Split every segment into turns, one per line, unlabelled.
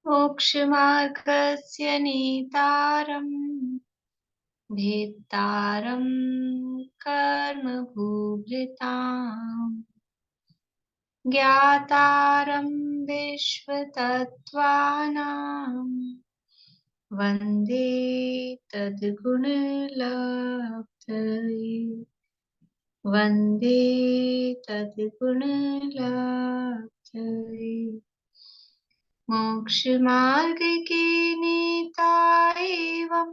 मोक्षमार्गस्य नेतारम् भेत्तारं कर्मभूभृताम् ज्ञातारं विश्वतत्त्वानां वन्दे तद्गुणलब्धये वन्दे तद्गुणलब्धये। मोक्षमार्ग के नेता एवं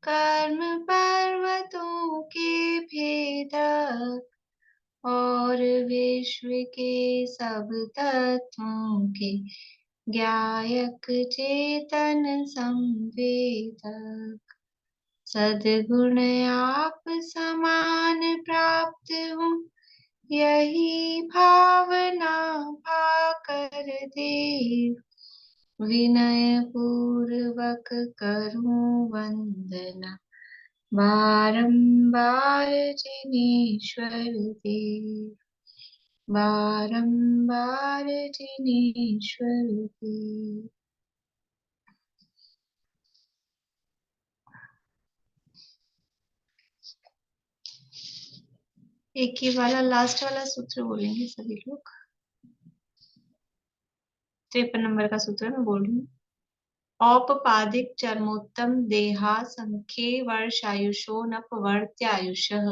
कर्म पर्वतों के भेदक और विश्व के सब तत्वों के ज्ञायक चेतन संवेदक सद्गुण आप समान प्राप्त हो यही भावना पाकर देव विनय पूर्वक करूं वंदना बारंबार जिनेश्वर देव बारंबार जिनेश्वर देव। एक ही वाला लास्ट वाला सूत्र बोलेंगे सभी लोग। 53 नंबर का सूत्र मैं बोल रही हूँ। औपपादिक चरमोत्तम देहा संख्ये वर्षायुषो नपवर्त्यायुषः।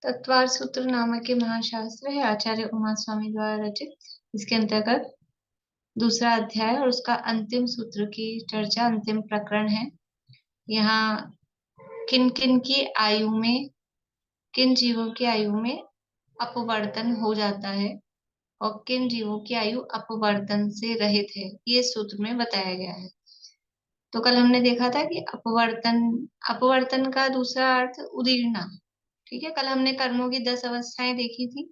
तत्वार सूत्र नामक के महाशास्त्र है आचार्य उमा स्वामी द्वारा रचित। इसके अंतर्गत दूसरा अध्याय और उसका अंतिम सूत्र की चर्चा, अंतिम प्रकरण है। यहाँ किन किन की आयु में, किन जीवों की आयु में अपवर्तन हो जाता है और किन जीवों की आयु अपवर्तन से रहित है, ये सूत्र में बताया गया है। तो कल हमने देखा था कि अपवर्तन का दूसरा अर्थ उदीर्णा। ठीक है, कल हमने कर्मों की 10 अवस्थाएं देखी थी।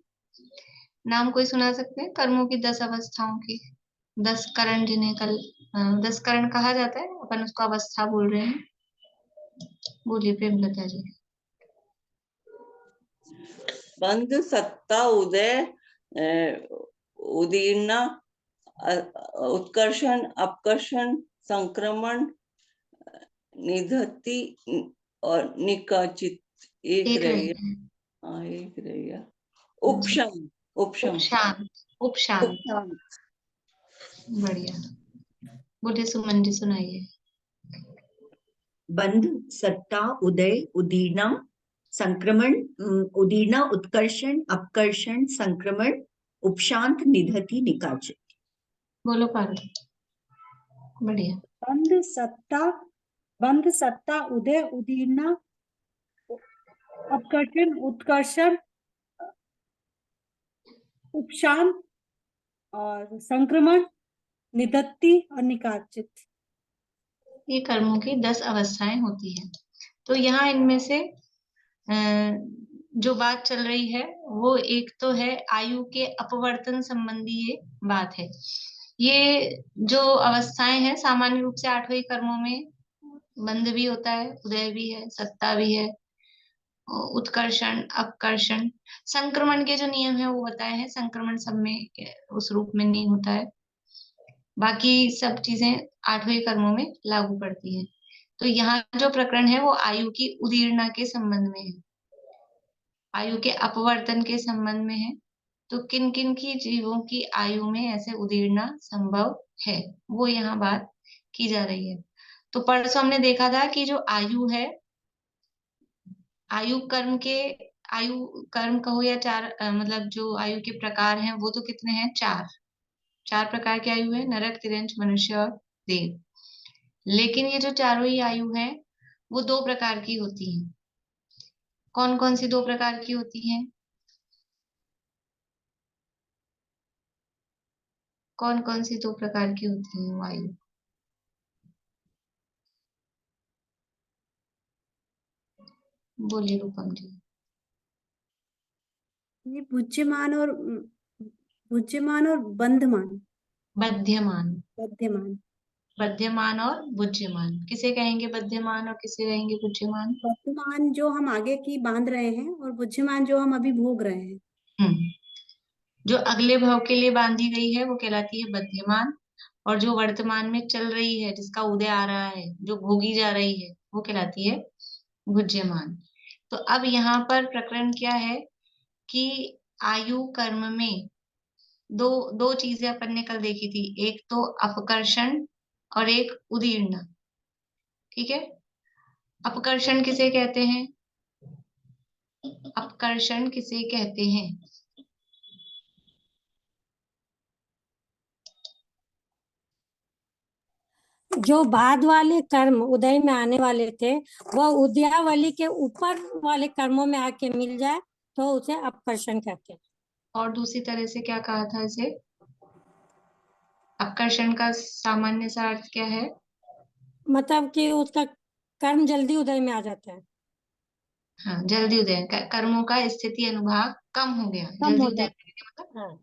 नाम कोई सुना सकते हैं कर्मों की 10 अवस्थाओं की? 10 करण, जिन्हें कल 10 करण कहा जाता है, अपन उसको अवस्था बोल रहे हैं। बोलिए प्रेमलता जी।
बंध, सत्ता, उदय, उदीर्णा, उत्कर्षण, अपकर्षण, संक्रमण, निधति और निकाचित। एक रही है उपशम,
उपशांत। उपशांत, बढ़िया। बोलिए सुमन जी, सुनाइए।
बंध, सत्ता, उदय, उदीर्णा, संक्रमण, उदीर्णा, उत्कर्षण, अपकर्षण, संक्रमण, उपशांत, निधति, निकाचित।
बोलो पार्थ। बढ़िया।
बंध, सत्ता, उदय, उदीर्णा, अपकर्षण, उत्कर्षण, उपशांत और संक्रमण, निधत्ति और निकाचित।
ये कर्मों की 10 अवस्थाएं होती हैं। तो यहाँ इनमें से जो बात चल रही है वो एक तो है आयु के अपवर्तन संबंधी ये बात है। ये जो अवस्थाएं हैं सामान्य रूप से 8 कर्मों में बंध भी होता है, उदय भी है, सत्ता भी है, उत्कर्षण, अपकर्षण, संक्रमण के जो नियम है वो बताए हैं। संक्रमण सब में उस रूप में नहीं होता है, बाकी सब चीजें 8 कर्मों में लागू पड़ती है। तो यहाँ जो प्रकरण है वो आयु की उदीर्णा के संबंध में है, आयु के अपवर्तन के संबंध में है। तो किन किन की जीवों की आयु में ऐसे उदीर्णा संभव है, वो यहाँ बात की जा रही है। तो परसों हमने देखा था कि जो आयु है, आयु कर्म कहो या 4 मतलब जो आयु के प्रकार हैं वो तो कितने हैं? 4 प्रकार की आयु है, नरक, तिर्यंच, मनुष्य और देव। लेकिन ये जो चारों ही आयु हैं वो 2 प्रकार की होती हैं। कौन कौन सी 2 प्रकार की होती हैं? कौन कौन सी 2 प्रकार की होती हैं वायु? बोलिए रूपम जी।
ये बुद्धिमान और बंधमान।
बध्यमान।
बध्यमान।
बध्यमान और बुद्धिमान। किसे कहेंगे बध्यमान और किसे कहेंगे बुद्धिमान?
बध्यमान जो हम आगे की बांध रहे हैं और बुद्धिमान जो हम अभी भोग रहे हैं।
जो अगले भाव के लिए बांधी गई है वो कहलाती है बध्यमान, और जो वर्तमान में चल रही है, जिसका उदय आ रहा है, जो भोगी जा रही है, वो कहलाती है भुज्यमान। तो अब यहाँ पर प्रकरण क्या है कि आयु कर्म में दो दो चीजें अपन ने कल देखी थी, एक तो अपकर्षण और एक उदीर्ण। ठीक है, अपकर्षण किसे कहते हैं? अपकर्षण किसे कहते हैं?
जो बाद वाले कर्म उदय में आने वाले थे वह उदयावली के ऊपर वाले कर्मों में आके मिल जाए तो उसे अपकर्षण कहते हैं।
और दूसरी तरह से क्या कहा था इसे? अपकर्षण का सामान्य सा अर्थ क्या है?
मतलब कि उसका कर्म जल्दी उदय में आ जाता है,
हाँ, जल्दी उदय, कर्मों का स्थिति अनुभाग कम हो गया,
कम
जल्दी
हो
उदय
जाता
करने का मतलब।
है। हाँ,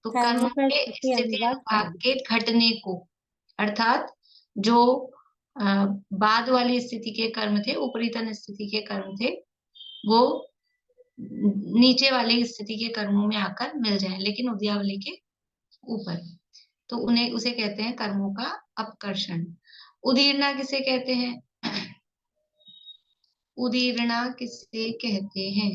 तो
कर्मों
कर्मों
का
के
स्थिति
स्थिति
अनुभाग
अनुभाग
कम।
के घटने को, अर्थात जो बाद वाली स्थिति के कर्म थे, उपरीतन स्थिति के कर्म थे, वो नीचे वाली स्थिति के कर्मों में आकर मिल जाए, लेकिन उद्यावली के ऊपर। तो उन्हें उसे कहते हैं कर्मों का अपकर्षण। उदीर्णा किसे कहते हैं? उदीर्णा किसे कहते हैं?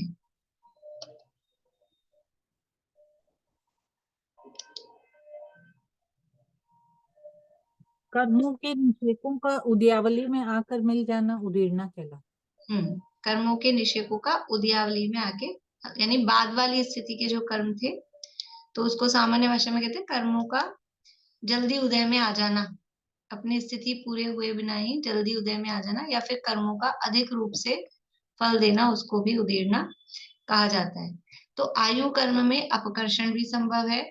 कर्मों के निषेकों का उद्यावली में आकर मिल जाना उदीर्णा कहला।
कर्मों के निषेकों का उद्यावली में आके, यानी बाद वाली स्थिति के जो कर्म थे, तो उसको सामान्य भाषा में कहते हैं कर्मों का जल्दी उदय में आ जाना, अपनी स्थिति पूरे हुए बिना ही जल्दी उदय में आ जाना, या फिर कर्मों का अधिक रूप से फल देना, उसको भी उदीर्णा कहा जाता है। तो आयु कर्म में अपकर्षण भी संभव है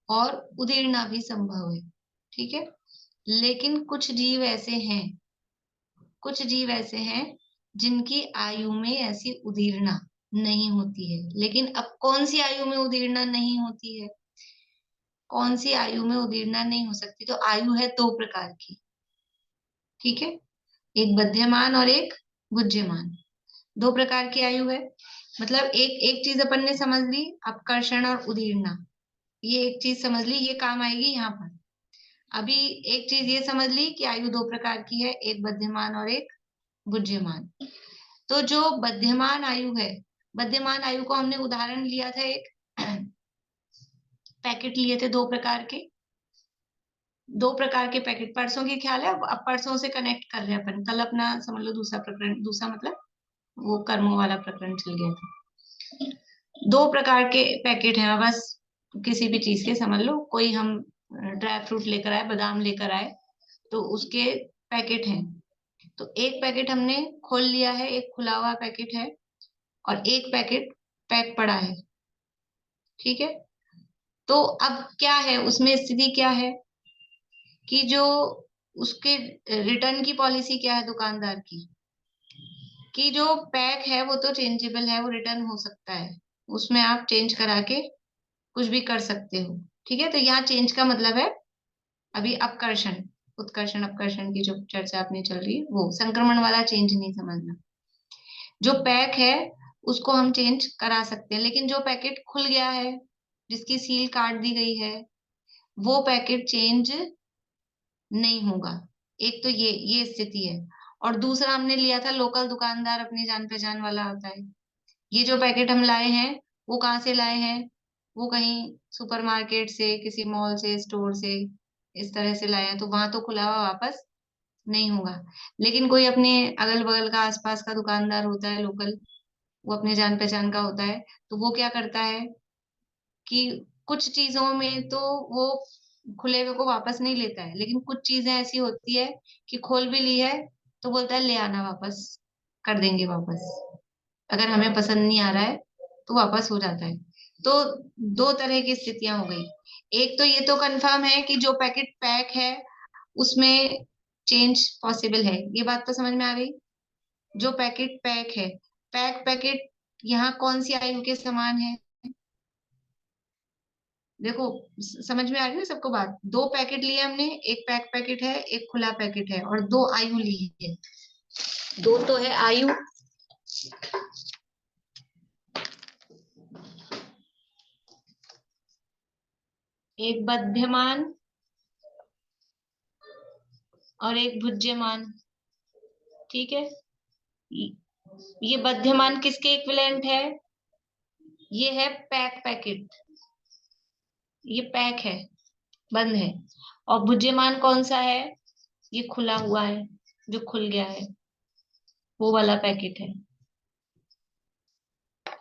और उदीर्णा भी संभव है। ठीक है, लेकिन कुछ जीव ऐसे हैं जिनकी आयु में ऐसी उदीर्णा नहीं होती है। लेकिन अब कौन सी आयु में उदीर्णा नहीं होती है? कौन सी आयु में उदीर्णा नहीं हो सकती? तो आयु है दो प्रकार की। ठीक है, एक बध्यमान और एक भुज्यमान, दो प्रकार की आयु है। मतलब एक एक चीज अपन ने समझ ली, अपकर्षण और उदीर्णा, ये एक चीज समझ ली, ये काम आएगी यहाँ पर। अभी एक चीज ये समझ ली कि आयु दो प्रकार की है, एक बध्यमान और एक भुज्यमान। तो जो बध्यमान आयु है, बध्यमान आयु को हमने उदाहरण लिया था, एक पैकेट लिए थे, दो प्रकार के पैकेट, परसों की ख्याल है, अब परसों से कनेक्ट कर रहे हैं अपन, कल अपना समझ लो दूसरा प्रकरण, दूसरा मतलब वो कर्मों वाला प्रकरण चल गया था। दो प्रकार के पैकेट हैं, बस किसी भी चीज के समझ लो, कोई हम ड्राई फ्रूट लेकर आए, बादाम लेकर आए, तो उसके पैकेट हैं। तो एक पैकेट हमने खोल लिया है, एक खुला हुआ पैकेट है, और एक पैकेट पैक पड़ा है। ठीक है, तो अब क्या है उसमें, स्थिति क्या है कि जो उसके रिटर्न की पॉलिसी क्या है दुकानदार की, कि जो पैक है वो तो चेंजेबल है, वो रिटर्न हो सकता है, उसमें आप चेंज करा के कुछ भी कर सकते हो। ठीक है, तो यहाँ चेंज का मतलब है अभी अपकर्षण, उत्कर्षण अपकर्षण की जो चर्चा अपनी चल रही है, वो संक्रमण वाला चेंज नहीं समझना। जो पैक है उसको हम चेंज करा सकते हैं, लेकिन जो पैकेट खुल गया है, जिसकी सील काट दी गई है, वो पैकेट चेंज नहीं होगा। एक तो ये स्थिति है। और दूसरा हमने लिया था लोकल दुकानदार, अपनी जान पहचान वाला होता है। ये जो पैकेट हम लाए हैं, वो कहाँ से लाए हैं? वो कहीं सुपरमार्केट से, किसी मॉल से, स्टोर से, इस तरह से लाए हैं, तो वहां तो खुला हुआ वापस नहीं होगा। लेकिन कोई अपने अगल बगल का, आसपास का दुकानदार होता है लोकल, वो अपने जान पहचान का होता है, तो वो क्या करता है कि कुछ चीजों में तो वो खुले हुए को वापस नहीं लेता है, लेकिन कुछ चीजें ऐसी होती है कि खोल भी ली है तो बोलता है ले आना, वापस कर देंगे वापस, अगर हमें पसंद नहीं आ रहा है तो वापस हो जाता है। तो दो तरह की स्थितियां हो गई। एक तो ये तो कंफर्म है कि जो पैकेट पैक है उसमें चेंज पॉसिबल है, ये बात तो समझ में आ गई। जो पैकेट पैक है, पैकेट यहाँ कौन सी आयु के समान है? देखो, समझ में आ रही है सबको बात? दो पैकेट लिए हमने, एक पैकेट है, एक खुला पैकेट है, और दो आयु ली है। दो तो है आयु, एक बध्यमान और एक भुज्यमान। ठीक है, ये बध्यमान किसके इक्विवेलेंट है? ये है पैक पैकेट, ये पैक है, बंद है। और भुज्यमान कौन सा है? ये खुला हुआ है, जो खुल गया है, वो वाला पैकेट है।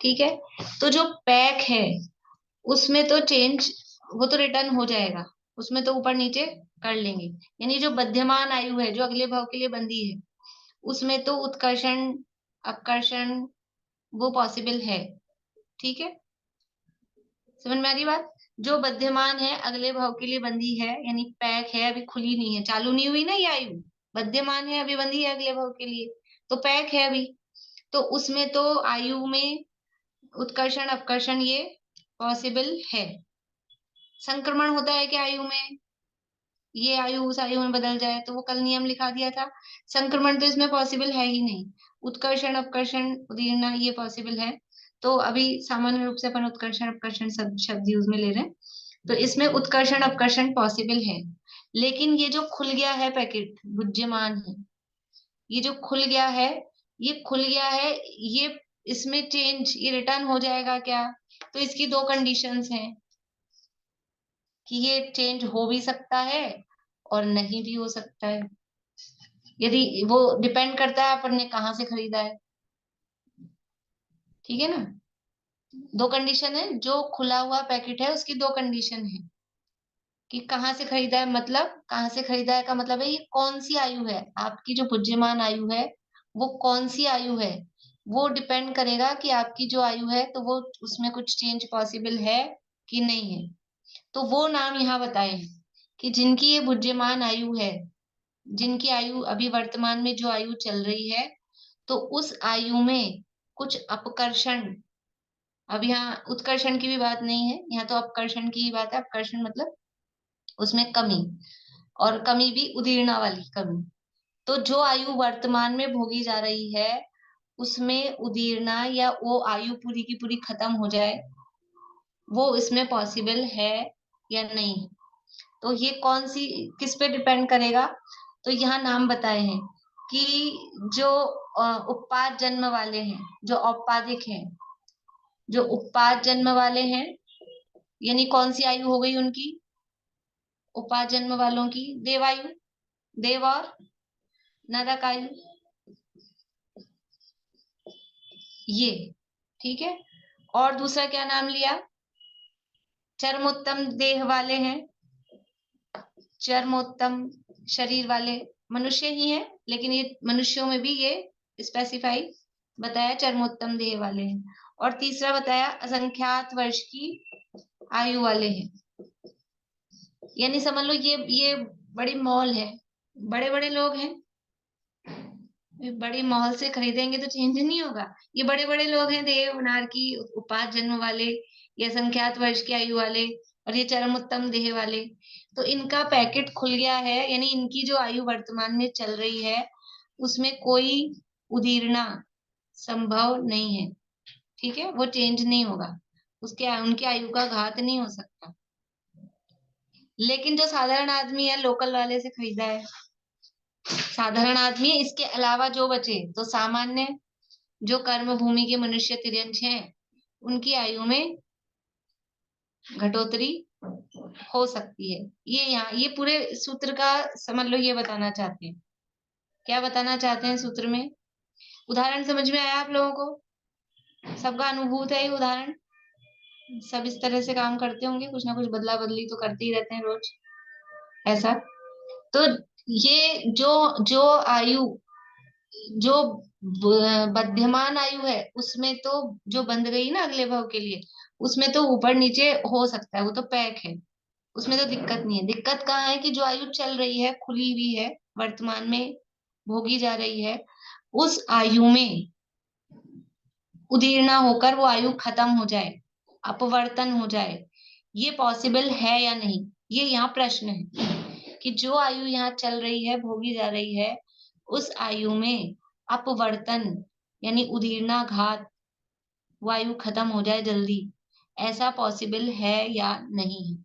ठीक है, तो जो पैक है उसमें तो चेंज, वो तो रिटर्न हो जाएगा, उसमें तो ऊपर नीचे कर लेंगे। यानी जो बध्यमान आयु है, जो अगले भाव के लिए बंधी है, उसमें तो उत्कर्षण अपकर्षण वो पॉसिबल है। ठीक है, समझ में आ रही बात? जो बध्यमान है, अगले भाव के लिए बंधी है, यानी पैक है, अभी खुली नहीं है, चालू नहीं हुई ना ये आयु, बध्यमान है, अभी बंधी है अगले भाव के लिए, तो पैक है अभी। तो उसमें तो आयु में उत्कर्षण अपकर्षण ये पॉसिबल है। संक्रमण होता है कि आयु में, ये आयु उस आयु में बदल जाए, तो वो कल नियम लिखा दिया था। संक्रमण तो इसमें पॉसिबल है ही नहीं। उत्कर्षण अपकर्षण उदीर्णा ये पॉसिबल है। तो अभी सामान्य रूप से अपन उत्कर्षण अपकर्षण शब्द यूज में ले रहे हैं, तो इसमें उत्कर्षण अपकर्षण पॉसिबल है। लेकिन ये जो खुल गया है पैकेट, बुद्धिमान है, ये जो खुल गया है, ये खुल गया है, ये इसमें चेंज, ये रिटर्न हो जाएगा क्या? तो इसकी दो कंडीशंस हैं कि ये चेंज हो भी सकता है और नहीं भी हो सकता है। यदि वो डिपेंड करता है अपन ने कहाँ से खरीदा है। ठीक है ना, दो कंडीशन है। जो खुला हुआ पैकेट है उसकी दो कंडीशन है कि कहाँ से खरीदा है, मतलब कहाँ से खरीदा है का मतलब है ये कौन सी आयु है, आपकी जो बुद्धिमान आयु है वो कौन सी आयु है, वो डिपेंड करेगा कि आपकी जो आयु है तो वो उसमें कुछ चेंज पॉसिबल है कि नहीं है। तो वो नाम यहाँ बताए हैं कि जिनकी ये बुद्धिमान आयु है, जिनकी आयु अभी वर्तमान में जो आयु चल रही है, तो उस आयु में कुछ अपकर्षण, अब यहाँ उत्कर्षण की भी बात नहीं है, यहाँ तो अपकर्षण की ही बात है। अपकर्षण मतलब उसमें कमी, और कमी भी उदीर्णा वाली कमी। तो जो आयु वर्तमान में भोगी जा रही है उसमें उदीर्णा या वो आयु पूरी की पूरी खत्म हो जाए, वो इसमें पॉसिबल है या नहीं। तो ये कौन सी, किस पे डिपेंड करेगा? तो यहाँ नाम बताए हैं कि जो उत्पाद जन्म वाले हैं, जो औपाधिक हैं, जो उत्पाद जन्म वाले हैं, यानी कौन सी आयु हो गई उनकी? उत्पाद जन्म वालों की देवायु, देव और नरक आयु, ये। ठीक है, और दूसरा क्या नाम लिया? चरमोत्तम देह वाले हैं, चरमोत्तम शरीर वाले, मनुष्य ही हैं लेकिन ये मनुष्यों में भी ये स्पेसिफाई बताया, चरमोत्तम देह वाले हैं। और तीसरा बताया असंख्यात वर्ष की आयु वाले हैं। यानी समझ लो ये बड़ी मॉल है, बड़े बड़े लोग हैं, बड़ी मॉल से खरीदेंगे तो चेंज नहीं होगा। ये बड़े बड़े लोग हैं, देव नारकी उपात जन्म वाले, ये असंख्यात वर्ष की आयु वाले, और ये चरमोत्तम देह वाले। तो इनका पैकेट खुल गया है, यानी इनकी जो आयु वर्तमान में चल रही है उसमें कोई उदीर्णा संभव नहीं है। ठीक है, वो चेंज नहीं होगा, उसके उनकी आयु का घात नहीं हो सकता। लेकिन जो साधारण आदमी है, लोकल वाले से खरीदा है, साधारण आदमी, इसके अलावा जो बचे तो सामान्य जो कर्म भूमि के मनुष्य तिर्यंश हैं, उनकी आयु में घटोतरी हो सकती है। ये यहाँ ये पूरे सूत्र का समझ लो, ये बताना चाहते हैं। क्या बताना चाहते हैं सूत्र में? उदाहरण समझ में आया आप लोगों को? सबका अनुभूत है ये उदाहरण? सब इस तरह से काम करते होंगे, कुछ ना कुछ बदला बदली तो करते ही रहते हैं रोज ऐसा। तो ये जो जो आयु, जो बध्यमान आयु है उसमें तो जो बंध गई ना अगले भाव के लिए, उसमें तो ऊपर नीचे हो सकता है, वो तो पैक है, उसमें तो दिक्कत नहीं है। दिक्कत कहाँ है कि जो आयु चल रही है, खुली हुई है, वर्तमान में भोगी जा रही है, उस आयु में उदीर्णा होकर वो आयु खत्म हो जाए, अपवर्तन हो जाए, ये पॉसिबल है या नहीं, ये यहाँ प्रश्न है कि जो आयु यहाँ चल रही है, भोगी जा रही है, उस आयु में अपवर्तन यानी उदीर्णा घात, वो आयु खत्म हो जाए जल्दी, ऐसा पॉसिबल है या नहीं है।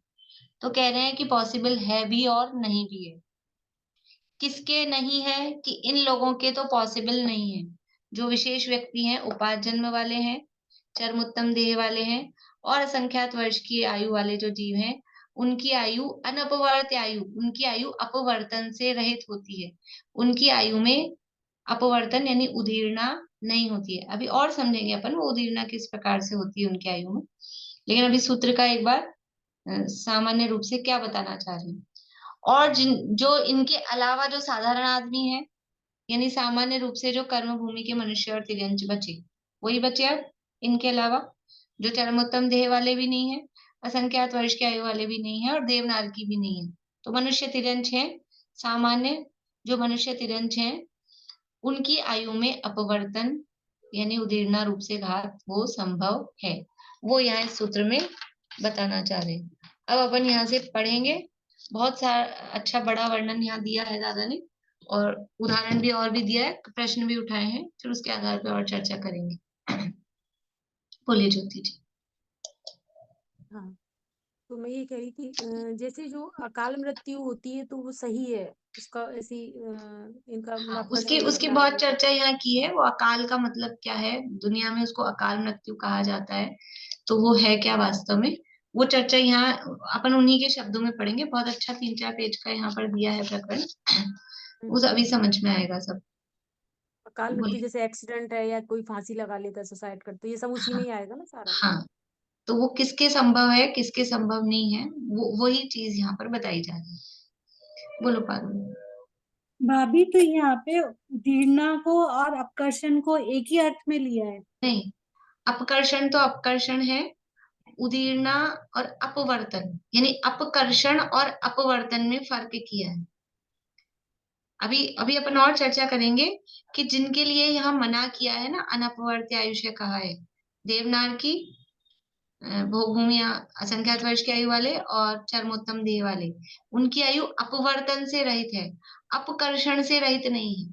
तो कह रहे हैं कि पॉसिबल है भी और नहीं भी है। किसके नहीं है? कि इन लोगों के तो पॉसिबल नहीं है, जो विशेष व्यक्ति हैं, उपाध जन्म वाले हैं, चरमोत्तम देह वाले हैं, और असंख्यात वर्ष की आयु वाले जो जीव हैं, उनकी आयु अनपवर्त आयु, उनकी आयु अपवर्तन से रहित होती है। उनकी आयु में अपवर्तन यानी उदीर्णा नहीं होती है। अभी और समझेंगे अपन वो उदीर्णा किस प्रकार से होती है उनकी आयु में। लेकिन अभी सूत्र का एक बार सामान्य रूप से क्या बताना चाह रहे हैं। और जो इनके अलावा जो साधारण आदमी है, यानी सामान्य रूप से जो कर्म भूमि के मनुष्य और तिर्यंच बचे, वही बचे अब इनके अलावा, जो चरमोत्तम देह वाले भी नहीं है, असंख्यात वर्ष की आयु वाले भी नहीं है, और देवनार की भी नहीं है। तो मनुष्य तिर्यंच है, सामान्य जो मनुष्य तिर्यंच है, उनकी आयु में अपवर्तन यानी उदीर्णा रूप से घात वो संभव है। वो यहाँ इस सूत्र में बताना चाह रहे हैं। अब अपन यहाँ से पढ़ेंगे। बहुत सारा अच्छा बड़ा वर्णन यहाँ दिया है दादा ने, और उदाहरण भी और भी दिया है, प्रश्न भी उठाए हैं, फिर उसके आधार पर और चर्चा करेंगे। बोलिए ज्योति जी।
हाँ, तो मैं ये कह रही थी जैसे जो अकाल मृत्यु होती है तो वो सही है, उसका ऐसी इनका
हाँ,
मतलब
उसकी
अपकर्षण
उसकी
निधना
बहुत
आदि।
चर्चा यहाँ की है। वो अकाल का मतलब क्या है, दुनिया में उसको अकाल मृत्यु कहा जाता है, तो वो है क्या वास्तव में, वो चर्चा यहाँ अपन उन्हीं के शब्दों में पढ़ेंगे। बहुत अच्छा 3-4 पेज का यहाँ पर दिया है प्रकरण, उस अभी समझ में आएगा सब।
अकाल मृत्यु
बोलिए।
जैसे एक्सीडेंट है या कोई फांसी लगा लेता है, सुसाइड करता है, ये सब उसी में
हाँ,
ही आएगा ना सारा।
हाँ, तो वो किसके संभव है किसके संभव नहीं है, वो वही चीज यहाँ पर बताई जा रही है। बोलो पारुल।
भाभी तो यहाँ पे उदीर्णा को और अपकर्षण को एक ही अर्थ में लिया है।
नहीं, अपकर्षण तो अपकर्षण है, उदीर्णा और अपवर्तन यानी अपकर्षण और अपवर्तन में फर्क किया है। अभी अभी अपन और चर्चा करेंगे कि जिनके लिए यहाँ मना किया है ना, अनपवर्त्य आयुष्य कहा है, देवनार की, भोगभूमि असंख्यात वर्ष की आयु वाले, और चरमोत्तम देह वाले, उनकी आयु अपवर्तन से रहित है, अपकर्षण से रहित नहीं है।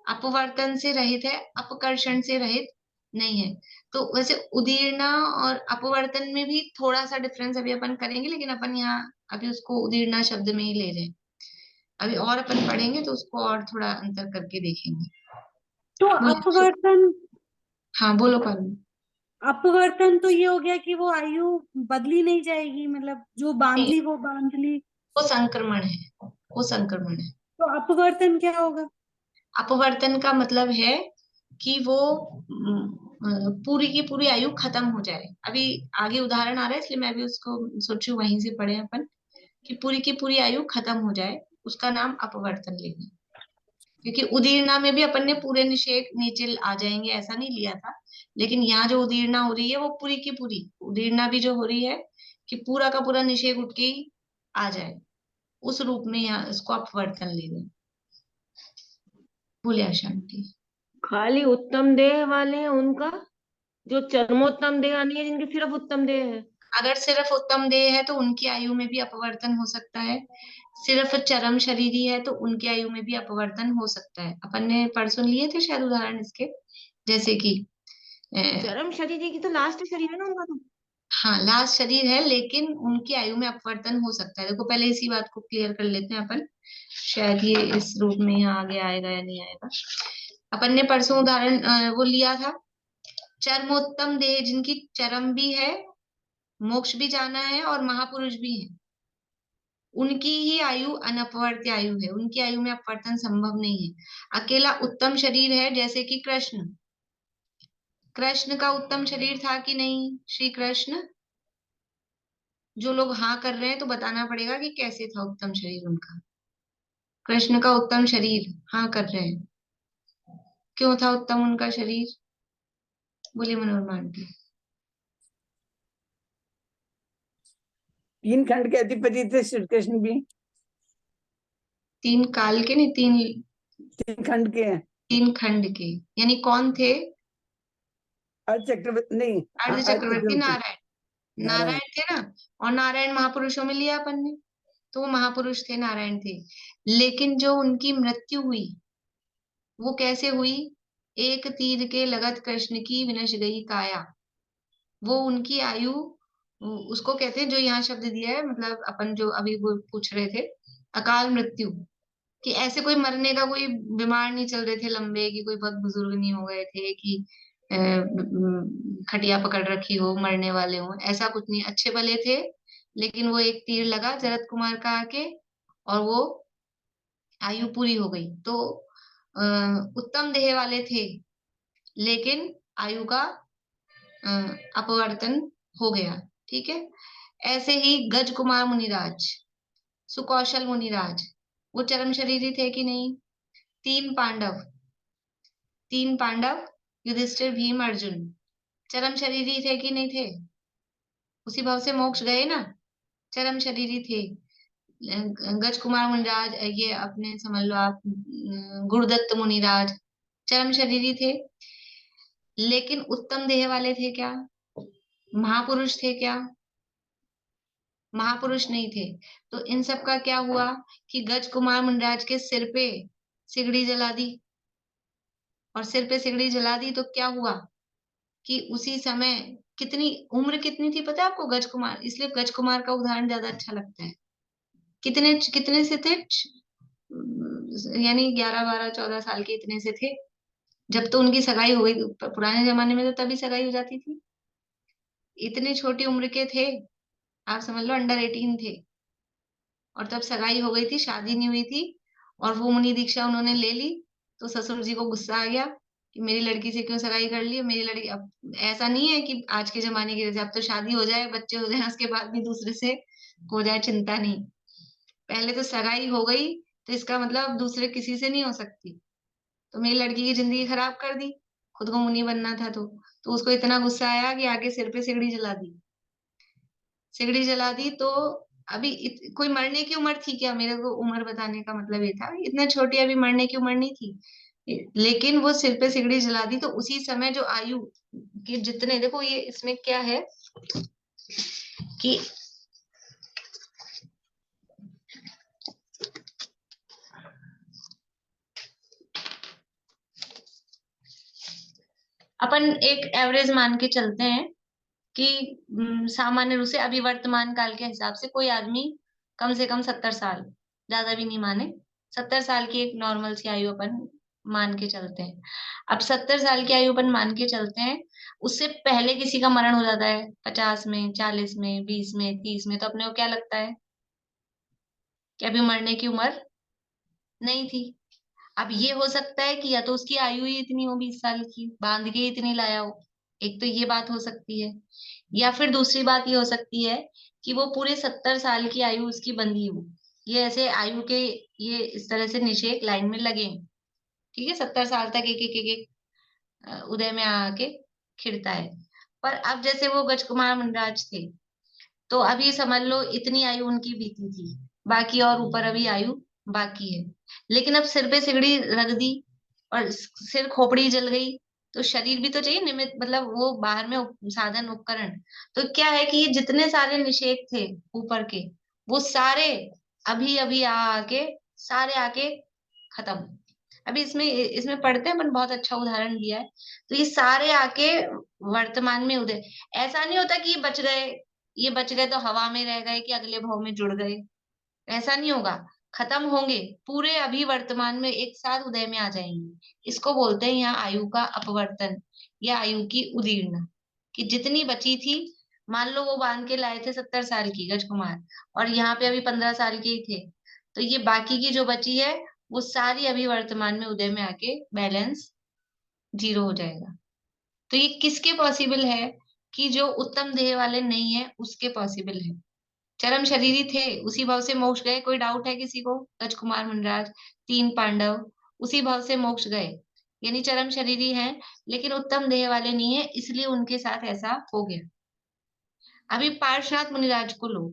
अपवर्तन से रहित है, अपकर्षण से रहित नहीं है। तो वैसे उदीर्णा और अपवर्तन में भी थोड़ा सा डिफरेंस अभी अपन करेंगे, लेकिन अपन यहाँ अभी उसको उदीर्णा शब्द में ही ले रहे हैं। अभी और अपन पढ़ेंगे तो उसको और थोड़ा अंतर करके देखेंगे।
तो
बोलिए।
अपवर्तन,
हाँ, बोलो पारुल।
अपवर्तन तो ये हो गया कि वो आयु बदली नहीं जाएगी, मतलब जो बांध
नहीं,
ली वो बांध ली।
वो संक्रमण है, वो संक्रमण है।
तो अपवर्तन क्या होगा?
अपवर्तन का मतलब है कि वो पूरी की पूरी आयु खत्म हो जाए। अभी आगे उदाहरण आ रहा है, इसलिए मैं भी उसको सोचू वहीं से पढ़े अपन, कि पूरी की पूरी आयु खत्म हो जाए, उसका नाम अपवर्तन लेना। क्योंकि उदीर्णा में भी अपन ने पूरे निषेक नीचे आ जाएंगे ऐसा नहीं लिया था, लेकिन यहाँ जो उदीर्णा हो रही है वो पूरी की पूरी उदीर्णा भी जो हो रही है कि पूरा का पूरा निषेक उठ के ही आ जाए, उस रूप में यहाँ इसको अपवर्तन ले लें। बोलिए शांति।
खाली उत्तम देह वाले हैं उनका, जो चरमोत्तम देह नहीं है, जिनके सिर्फ उत्तम देह है।
अगर सिर्फ उत्तम देह है तो उनकी आयु में भी अपवर्तन हो सकता है। सिर्फ चरम शरीरी है तो उनकी आयु में भी अपवर्तन हो सकता है। अपन ने परसों लिए थे शायद उदाहरण इसके, जैसे कि
चरम शरीर की तो लास्ट शरीर है ना उनका तो।
हाँ, लास्ट शरीर है, लेकिन उनकी आयु में अपवर्तन हो सकता है। देखो पहले इसी बात को क्लियर कर लेते हैं अपन, शायद ये इस रूप में यहाँ आगे आएगा या नहीं आएगा। अपन ने परसों उदाहरण वो लिया था, चरमोत्तम देह जिनकी चरम भी है, मोक्ष भी जाना है, और महापुरुष भी है, उनकी ही आयु अनपवर्त्य आयु है, उनकी आयु में अपवर्तन संभव नहीं है। अकेला उत्तम शरीर है, जैसे कि कृष्ण, कृष्ण का उत्तम शरीर था कि नहीं? श्री कृष्ण, जो लोग हाँ कर रहे हैं तो बताना पड़ेगा कि कैसे था उत्तम शरीर उनका। कृष्ण का उत्तम शरीर, हाँ कर रहे हैं, क्यों था उत्तम उनका शरीर? बोलिए मनोरमा आंटी।
3 खंड के अधिपति थे श्री कृष्ण भी।
3 काल के नहीं,
3 खंड के हैं।
3 खंड के, यानी कौन थे?
अर्ध चक्रवर्ती नहीं,
अर्ध चक्रवर्ती नारायण,
नारायण।
नारायण थे ना। और नारायण महापुरुषों में लिया अपन ने, तो वो महापुरुष थे, नारायण थे। लेकिन जो उनकी मृत्यु हुई वो कैसे हुई? एक तीर के लगत कृष्ण की विनश गई काया। वो उनकी आयु उसको कहते हैं, जो यहाँ शब्द दिया है, मतलब अपन जो अभी वो पूछ रहे थे, अकाल मृत्यु, कि ऐसे कोई मरने का, कोई बीमार नहीं चल रहे थे लंबे, कि कोई बहुत बुजुर्ग नहीं हो गए थे कि खटिया पकड़ रखी हो, मरने वाले हो, ऐसा कुछ नहीं, अच्छे भले थे। लेकिन वो एक तीर लगा जरद कुमार का आके, और वो आयु पूरी हो गई। तो उत्तम देह वाले थे, लेकिन आयु का अपवर्तन हो गया। ठीक है। ऐसे ही गज कुमार मुनिराज, सुकौशल मुनिराज, वो चरम शरीरी थे कि नहीं? तीन पांडव, तीन पांडव, युधिष्ठिर, भीम, अर्जुन, चरम शरीरी थे कि नहीं थे? उसी भाव से मोक्ष गए ना, चरम शरीरी थे। गज कुमार मुनिराज, ये अपने समझ लो आप, गुरुदत्त मुनिराज, चरम शरीरी थे, लेकिन उत्तम देह वाले थे क्या? महापुरुष थे क्या? महापुरुष नहीं थे। तो इन सब का क्या हुआ कि गज कुमार मुनिराज के सिर पे सिगड़ी जला दी, और सिर पे सिगड़ी जला दी तो क्या हुआ कि उसी समय, कितनी उम्र कितनी थी पता है आपको गज कुमार? इसलिए गज कुमार का उदाहरण ज्यादा अच्छा लगता है। कितने कितने से थे? यानी 11, 12, 14 साल के इतने से थे जब तो उनकी सगाई हो गई। पुराने जमाने में तो तभी सगाई हो जाती थी। इतनी छोटी उम्र के थे, आप समझ लो अंडर 18 थे, और तब सगाई हो गई थी, शादी नहीं हुई थी। और वो मुनि दीक्षा उन्होंने ले ली, तो ससुर जी को गुस्सा आ गया कि मेरी लड़की से क्यों सगाई कर ली, मेरी लड़की। अब ऐसा नहीं है कि आज के जमाने की जैसे अब तो शादी हो जाए, बच्चे हो जाए, उसके बाद भी दूसरे से हो जाए, चिंता नहीं। पहले तो सगाई हो गई तो इसका मतलब अब दूसरे किसी से नहीं हो सकती। तो मेरी लड़की की जिंदगी खराब कर दी, खुद को मुनि बनना था तो उसको इतना गुस्सा आया कि आगे सिर पे सिगड़ी जला दी। सिगड़ी जला दी तो अभी कोई मरने की उम्र थी क्या? मेरे को उम्र बताने का मतलब ये था, इतना छोटी अभी मरने की उम्र नहीं थी, लेकिन वो सिर पे सिगड़ी जला दी। तो उसी समय जो आयु के जितने, देखो ये इसमें क्या है कि अपन एक एवरेज मान के चलते हैं कि सामान्य रूप से अभी वर्तमान काल के हिसाब से कोई आदमी कम से कम 70 साल, ज्यादा भी नहीं माने, 70 साल की एक नॉर्मल सी आयु अपन मान के चलते हैं। अब 70 साल की आयु अपन मान के चलते हैं, उससे पहले किसी का मरण हो जाता है 50 में, 40 में, 20 में, 30 में, तो अपने को क्या लगता है कि अभी मरने की उम्र नहीं थी। अब ये हो सकता है कि या तो उसकी आयु ही इतनी हो, 20 साल की, बांध के इतनी लाया हो, एक तो ये बात हो सकती है। या फिर दूसरी बात ये हो सकती है कि वो पूरे 70 साल की आयु उसकी बंधी हो। ये ऐसे आयु के, ये इस तरह से निषेक लाइन में लगे हैं। ठीक है, 70 साल तक एक एक एक एक उदय में आके खिड़ता है। पर अब जैसे वो गज कुमार मुनिराज थे, तो अभी समझ लो इतनी आयु उनकी बीती थी, बाकी और ऊपर अभी आयु बाकी है। लेकिन अब सिर पे सिगड़ी रख दी और सिर खोपड़ी जल गई, तो शरीर भी तो चाहिए निमित्त, मतलब वो बाहर में साधन उपकरण। तो क्या है कि ये जितने सारे निषेध थे ऊपर के, वो सारे अभी अभी आके सारे आके खत्म। अभी इसमें इसमें पढ़ते हैं अपन, बहुत अच्छा उदाहरण दिया है। तो ये सारे आके वर्तमान में उदय, ऐसा नहीं होता कि ये बच गए, ये बच गए तो हवा में रह गए कि अगले भाव में जुड़ गए, ऐसा नहीं होगा। खत्म होंगे पूरे, अभी वर्तमान में एक साथ उदय में आ जाएंगे। इसको बोलते हैं यहाँ आयु का अपवर्तन या आयु की उदीर्णा, कि जितनी बची थी, मान लो वो बांध के लाए थे 70 साल की गज कुमार, और यहाँ पे अभी 15 साल के ही थे, तो ये बाकी की जो बची है वो सारी अभी वर्तमान में उदय में आके बैलेंस 0 हो जाएगा। तो ये किसके पॉसिबल है? कि जो उत्तम देह वाले नहीं है उसके पॉसिबल है। चरम शरीरी थे, उसी भाव से मोक्ष गए, कोई डाउट है किसी को? राजकुमार मुनिराज, तीन पांडव उसी भाव से मोक्ष गए, यानी चरम शरीरी हैं, लेकिन उत्तम देह वाले नहीं है, इसलिए उनके साथ ऐसा हो गया। अभी पार्श्वनाथ मुनिराज को लो।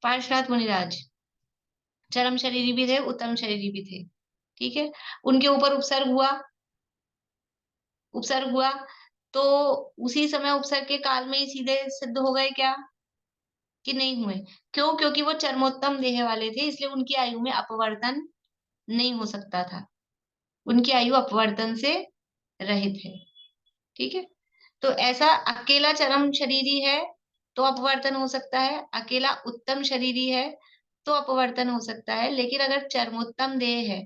पार्श्वनाथ मुनिराज चरम शरीरी भी थे, उत्तम शरीरी भी थे। ठीक है, उनके ऊपर उपसर्ग हुआ, उपसर्ग हुआ तो उसी समय उपसर्ग के काल में ही सीधे सिद्ध हो गए क्या? कि नहीं हुए? क्यों? क्योंकि वो चरमोत्तम देह वाले थे, इसलिए उनकी आयु में अपवर्तन नहीं हो सकता था, उनकी आयु अपवर्तन से रहित है। ठीक है, तो ऐसा अकेला चरम शरीरी है तो अपवर्तन हो सकता है, अकेला उत्तम शरीरी है तो अपवर्तन हो सकता है, लेकिन अगर चरमोत्तम देह है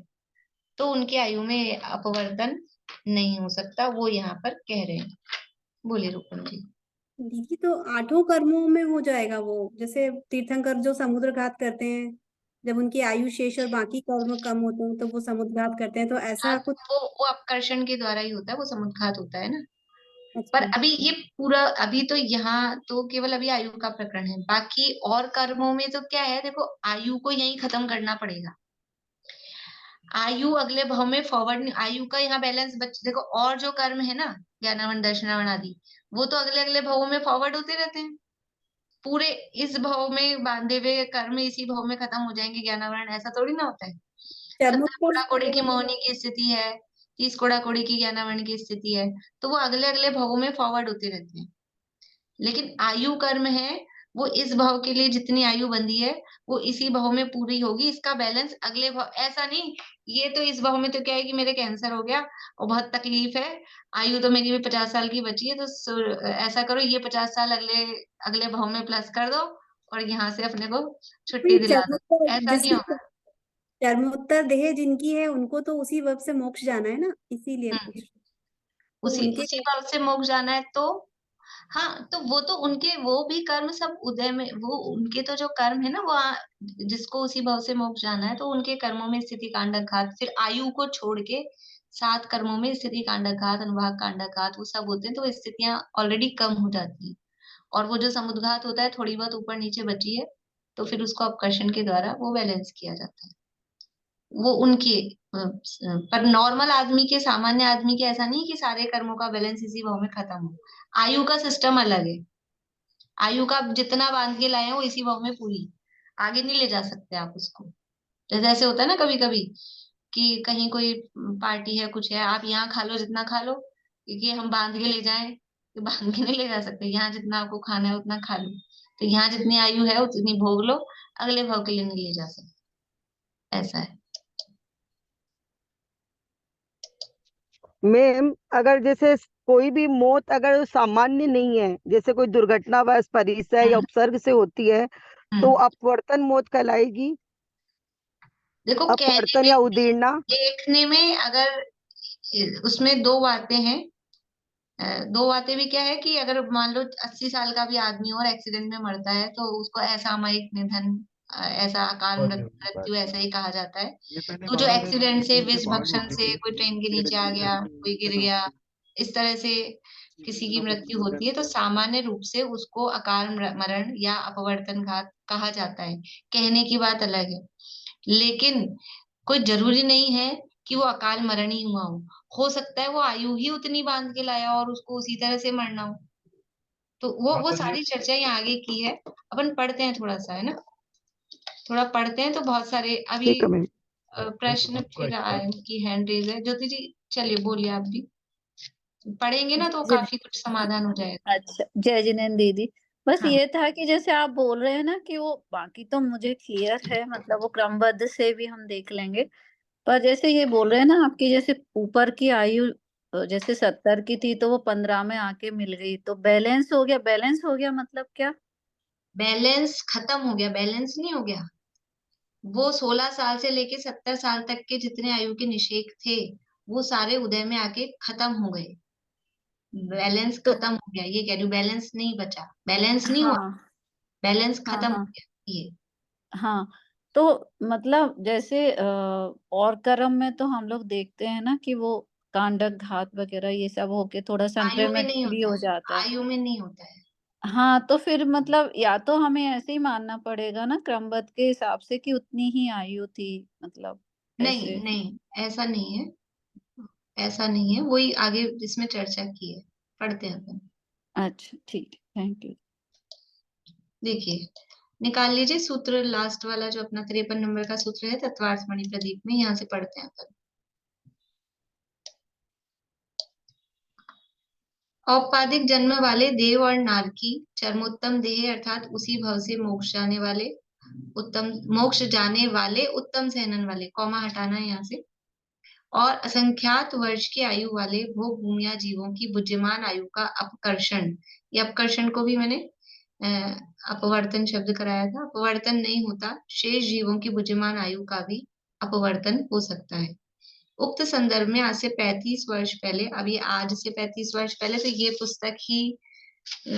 तो उनकी आयु में अपवर्तन नहीं हो सकता, वो यहाँ पर कह रहे हैं। बोलिए रूपम जी।
दीदी तो 8 कर्मों में हो जाएगा वो, जैसे तीर्थंकर जो समुद्र घात करते हैं, जब उनकी आयु शेष और बाकी कर्म कम होते हैं तो वो समुद्र घात करते हैं, तो ऐसा कुछ।
वो अपकर्षण के द्वारा ही होता है, वो समुद्घात होता है ना। पर
अच्छा,
अभी ये पूरा, अभी तो यहाँ तो केवल अभी आयु का प्रकरण है, बाकी और कर्मों में तो क्या है, देखो आयु को यही खत्म करना पड़ेगा। आयु अगले भाव में फॉरवर्ड, आयु का यहाँ बैलेंस देखो, और जो कर्म है ना, ज्ञानावन दर्शनावन आदि, वो तो अगले अगले भावों में फॉरवर्ड होते रहते हैं। पूरे इस भाव में बांधे हुए कर्म इसी भाव में खत्म हो जाएंगे ज्ञानावरण, ऐसा थोड़ी ना होता है। 70 कोड़ा कोड़ी की मोहनी की स्थिति है, 30 कोड़ा कोड़ी की ज्ञानावरण की स्थिति है, तो वो अगले अगले भावों में फॉरवर्ड होते रहते हैं। लेकिन आयु कर्म है, वो इस भाव के लिए जितनी आयु बंधी है वो इसी भाव में पूरी होगी, इसका बैलेंस अगले भाव, ऐसा नहीं ये तो इस भाव में तो क्या है कि मेरे कैंसर हो गया और बहुत तकलीफ है, आयु तो मेरी भी 50 साल की बची है, तो ऐसा करो ये 50 साल अगले अगले भाव में प्लस कर दो और यहाँ से अपने को छुट्टी दिला दो, ऐसा नहीं होगा।
चर्मोत्तर देह जिनकी है उनको तो उसी वक्त से मोक्ष जाना है ना, इसीलिए पूछ रही हूँ। तो
उसी भाव से मोक्ष जाना है तो हाँ, तो वो तो उनके वो भी कर्म सब उदय में, वो उनके तो जो कर्म है ना, वो जिसको उसी भाव से मोक्ष जाना है तो उनके कर्मों में स्थिति कांडक घात, फिर आयु को छोड़ के 7 कर्मों में स्थिति कांडक घात, अनुभाग कांडक घात, वो सब होते हैं, तो स्थितियां ऑलरेडी कम हो जाती है। और वो जो समुद्घात होता है, थोड़ी बहुत ऊपर नीचे बची है तो फिर उसको अपकर्षण के द्वारा वो बैलेंस किया जाता है। वो उनके पर नॉर्मल आदमी के, सामान्य आदमी के ऐसा नहीं कि सारे कर्मों का बैलेंस इसी भाव में खत्म हो। आयु का सिस्टम अलग है, आयु का जितना बांध के लाए हैं वो इसी भाव में पूरी, आगे नहीं ले जा सकते आप उसको। जैसे ऐसे होता है ना कभी कभी कि कहीं कोई पार्टी है, कुछ है, आप यहाँ खा लो जितना खा लो, क्योंकि हम बांध के ले जाएं तो बांध के नहीं ले जा सकते, यहाँ जितना आपको खाना है उतना खा लो, तो यहाँ जितनी आयु है उतनी भोग लो, अगले भाव के लिए नहीं ले जा सकते, ऐसा है।
मैम अगर जैसे कोई भी मौत अगर सामान्य नहीं है, जैसे कोई दुर्घटनावश, परिचय या उपसर्ग से होती है, तो अपवर्तन मौत कहलाएगी।
देखो
अपवर्तन या उदीर्णा
देखने में अगर उसमें दो बातें हैं, दो बातें भी क्या है कि अगर मान लो 80 साल का भी आदमी और एक्सीडेंट में मरता है तो उसको असामयिक निधन, ऐसा अकाल मृत्यु ऐसा ही कहा जाता है। तो जो एक्सीडेंट से, विष भक्षण से, कोई ट्रेन के नीचे आ गया, कोई गिर गया, इस तरह से किसी की मृत्यु होती है तो सामान्य रूप से उसको अकाल मरण या अपवर्तन घात कहा जाता है, कहने की बात अलग है। लेकिन कोई जरूरी नहीं है कि वो अकाल मरण ही हुआ हो सकता है वो आयु ही उतनी बांध के लाया और उसको उसी तरह से मरना हो। तो वो सारी चर्चा यहाँ आगे की है, अपन पढ़ते हैं थोड़ा सा, है ना, थोड़ा पढ़ते हैं तो बहुत सारे अभी प्रश्न फिर की हैंड रेज है। ज्योति जी चलिए बोलिए, आप भी पढ़ेंगे ना तो काफी कुछ समाधान हो जाएगा।
अच्छा, जय जिनेन्द्र दीदी, बस ये था कि जैसे आप बोल रहे हैं ना कि वो बाकी तो मुझे क्लियर है, मतलब वो क्रमबद्ध से भी हम देख लेंगे, पर जैसे ये बोल रहे हैं ना आपकी, जैसे ऊपर की आयु जैसे 70 की थी तो वो 15 में आके मिल गई, तो बैलेंस हो गया। बैलेंस हो गया मतलब क्या?
बैलेंस खत्म हो गया, बैलेंस नहीं हो गया। वो 16 साल से लेके 70 साल तक के जितने आयु के निषेक थे वो सारे उदय में आके खत्म हो गए, बैलेंस खत्म हो गया, ये कह रही हूँ, बैलेंस नहीं बचा, बैलेंस नहीं हुआ, बैलेंस खत्म हो गया ये।
हाँ, तो मतलब जैसे और कर्म में तो हम लोग देखते हैं ना कि वो कांडक घात वगैरह ये सब होके थोड़ा
आयु में
संक्रमण
नहीं
भी
होता
हो
है,
जाता है।
आयु में नहीं होता है।
हाँ, तो फिर मतलब या तो हमें ऐसे ही मानना पड़ेगा ना क्रमबद्ध के हिसाब से कि उतनी ही आयु थी, मतलब
नहीं
ऐसे।
नहीं, ऐसा नहीं है, ऐसा नहीं है, वही आगे इसमें चर्चा की है, पढ़ते हैं अपन।
अच्छा ठीक है, थैंक यू।
देखिए निकाल लीजिए सूत्र, लास्ट वाला जो अपना 53 नंबर का सूत्र है तत्वार्थ मणि प्रदीप में, यहाँ से पढ़ते हैं अपन। औपाधिक जन्म वाले देव और नार की चरमोत्तम देह अर्थात उसी भव से मोक्ष जाने वाले, उत्तम मोक्ष जाने वाले, उत्तम सहनन वाले, कौमा हटाना है यहाँ से, और असंख्यात वर्ष की आयु वाले भोग भूमिया जीवों की बुद्धिमान आयु का अपकर्षण, ये अपकर्षण को भी मैंने अपवर्तन शब्द कराया था। अपवर्तन नहीं होता, शेष जीवों की बुद्धिमान आयु का भी अपवर्तन हो सकता है। उक्त संदर्भ में आज से 35 वर्ष पहले, अब ये आज से 35 वर्ष पहले, तो ये पुस्तक ही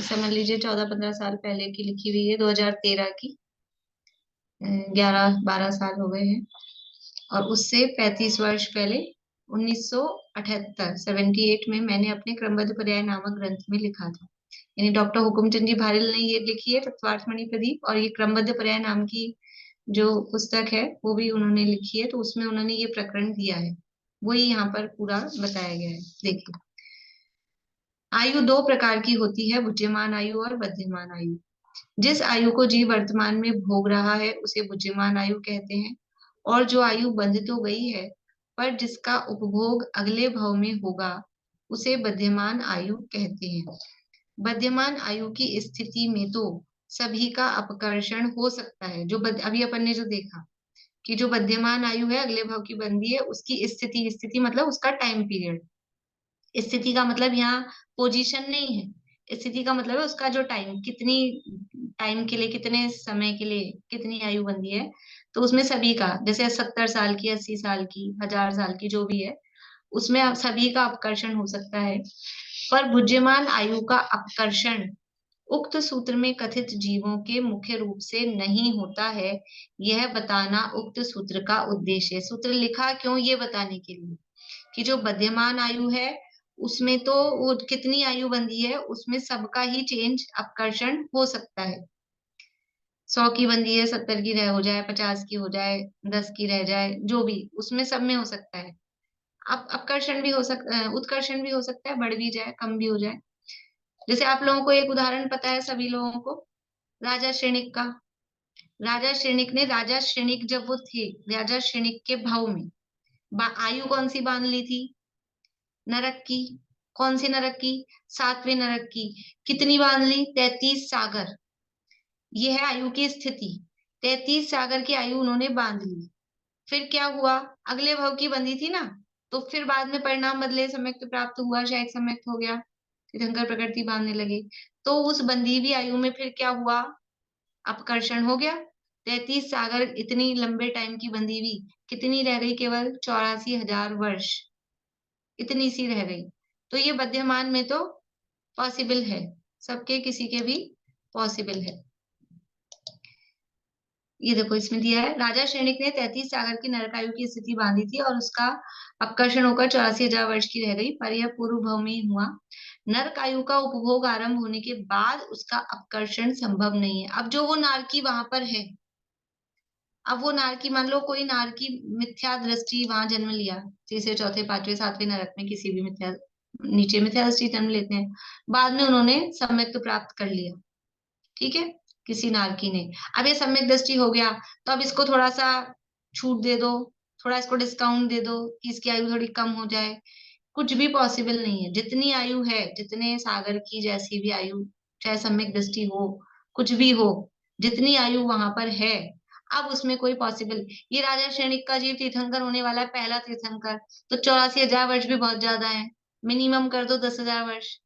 समझ लीजिए 14-15 साल पहले की लिखी हुई है, 2013 की, 11-12 साल हो गए हैं। और उससे 35 वर्ष पहले 1978 में मैंने अपने क्रमबद्ध पर्याय नामक ग्रंथ में लिखा था। यानी डॉक्टर हुकुमचंद जी भारिल ने ये लिखी है तत्वार्थमणि प्रदीप, और ये क्रमबद्ध पर्याय नाम की जो पुस्तक है वो भी उन्होंने लिखी है, तो उसमें उन्होंने ये प्रकरण दिया है, वही यहाँ पर पूरा बताया गया है। देखिए, आयु 2 प्रकार की होती है, बुद्धिमान आयु और बद्धमान आयु। जिस आयु को जीव वर्तमान में भोग रहा है उसे बुद्धिमान आयु कहते हैं, और जो आयु बंध तो गई है पर जिसका उपभोग अगले भव में होगा उसे बद्धमान आयु कहते हैं। बद्धमान आयु की स्थिति में तो सभी का अपकर्षण हो सकता है। जो अभी अपन ने जो देखा कि जो बद्धमान आयु है, अगले भव की बंदी है, उसकी स्थिति, स्थिति मतलब उसका टाइम पीरियड, स्थिति का मतलब यहाँ पोजीशन नहीं है, स्थिति का मतलब है उसका जो टाइम, कितनी टाइम के लिए, कितने समय के लिए कितनी आयु बंदी है, तो उसमें सभी का, जैसे 70 साल की, 80 साल की, 1000 साल की, जो भी है, उसमें अब सभी का अपकर्षण हो सकता है। पर बुद्धिमान आयु का अपकर्षण उक्त सूत्र में कथित जीवों के मुख्य रूप से नहीं होता है, यह बताना उक्त सूत्र का उद्देश्य है। सूत्र लिखा क्यों? ये बताने के लिए कि जो बद्धमान आयु है उसमें तो वो कितनी आयु बंदी है, उसमें सबका ही चेंज, अपकर्षण हो सकता है। 100 की बंदी है, 70 की रह हो जाए, 50 की हो जाए, 10 की रह जाए, जो भी, उसमें सब में हो सकता है। अपकर्षण भी हो सकता है, उत्कर्षण भी हो सकता है, बढ़ भी जाए, कम भी हो जाए। जैसे आप लोगों को एक उदाहरण पता है, सभी लोगों को, राजा श्रेणिक का। राजा श्रेणिक ने, राजा श्रेणिक जब वो थे, राजा श्रेणिक के भाव में आयु कौन सी बांध ली थी? नरक की। कौन सी नरक की? 7वें नरक की। कितनी बांध ली? 33 सागर। ये है आयु की स्थिति। 33 सागर की आयु उन्होंने बांध ली। फिर क्या हुआ? अगले भव की बंधी थी ना, तो फिर बाद में परिणाम बदले, सम्यक्त प्राप्त हुआ, शायद सम्यक्त हो गया, तीर्थंकर प्रकृति बांधने लगे, तो उस बंधी हुई आयु में फिर क्या हुआ? अपकर्षण हो गया। 33 सागर इतनी लंबे टाइम की बंधी हुई कितनी रह गई? केवल 84,000 वर्ष, इतनी सी रह गई। तो ये बद्धमान में तो पॉसिबल है, सबके किसी के भी पॉसिबल है। ये देखो इसमें दिया है, राजा श्रेणिक ने 33 सागर की नरकायु की स्थिति बांधी थी और उसका अपकर्षण होकर 84,000 वर्ष की रह गई, पर यह पूर्व भव में ही हुआ। नरकायु का उपभोग आरंभ होने के बाद उसका अपकर्षण संभव नहीं है। अब जो वो नारकी वहां पर है, अब वो नारकी, मान लो कोई नारकी मिथ्या दृष्टि वहां जन्म लिया, 3, 4, 5, 7वें नरक में किसी भी मिथ्या, नीचे मिथ्या दृष्टि जन्म लेते हैं, बाद में उन्होंने सम्यक्त प्राप्त कर लिया, ठीक है, किसी नारकी ने। अब ये सम्यक दृष्टि हो गया, तो अब इसको थोड़ा सा छूट दे दो, थोड़ा इसको डिस्काउंट दे दो कि इसकी आयु थोड़ी कम हो जाए, कुछ भी पॉसिबल नहीं है। जितनी आयु है, जितने सागर की जैसी भी आयु, चाहे सम्यक दृष्टि हो, कुछ भी हो, जितनी आयु वहां पर है, अब उसमें कोई पॉसिबल, ये राजा श्रेणिक का जीव तीर्थंकर होने वाला है, पहला तीर्थंकर, तो 84,000 वर्ष भी बहुत ज्यादा है, मिनिमम कर दो 10,000 वर्ष,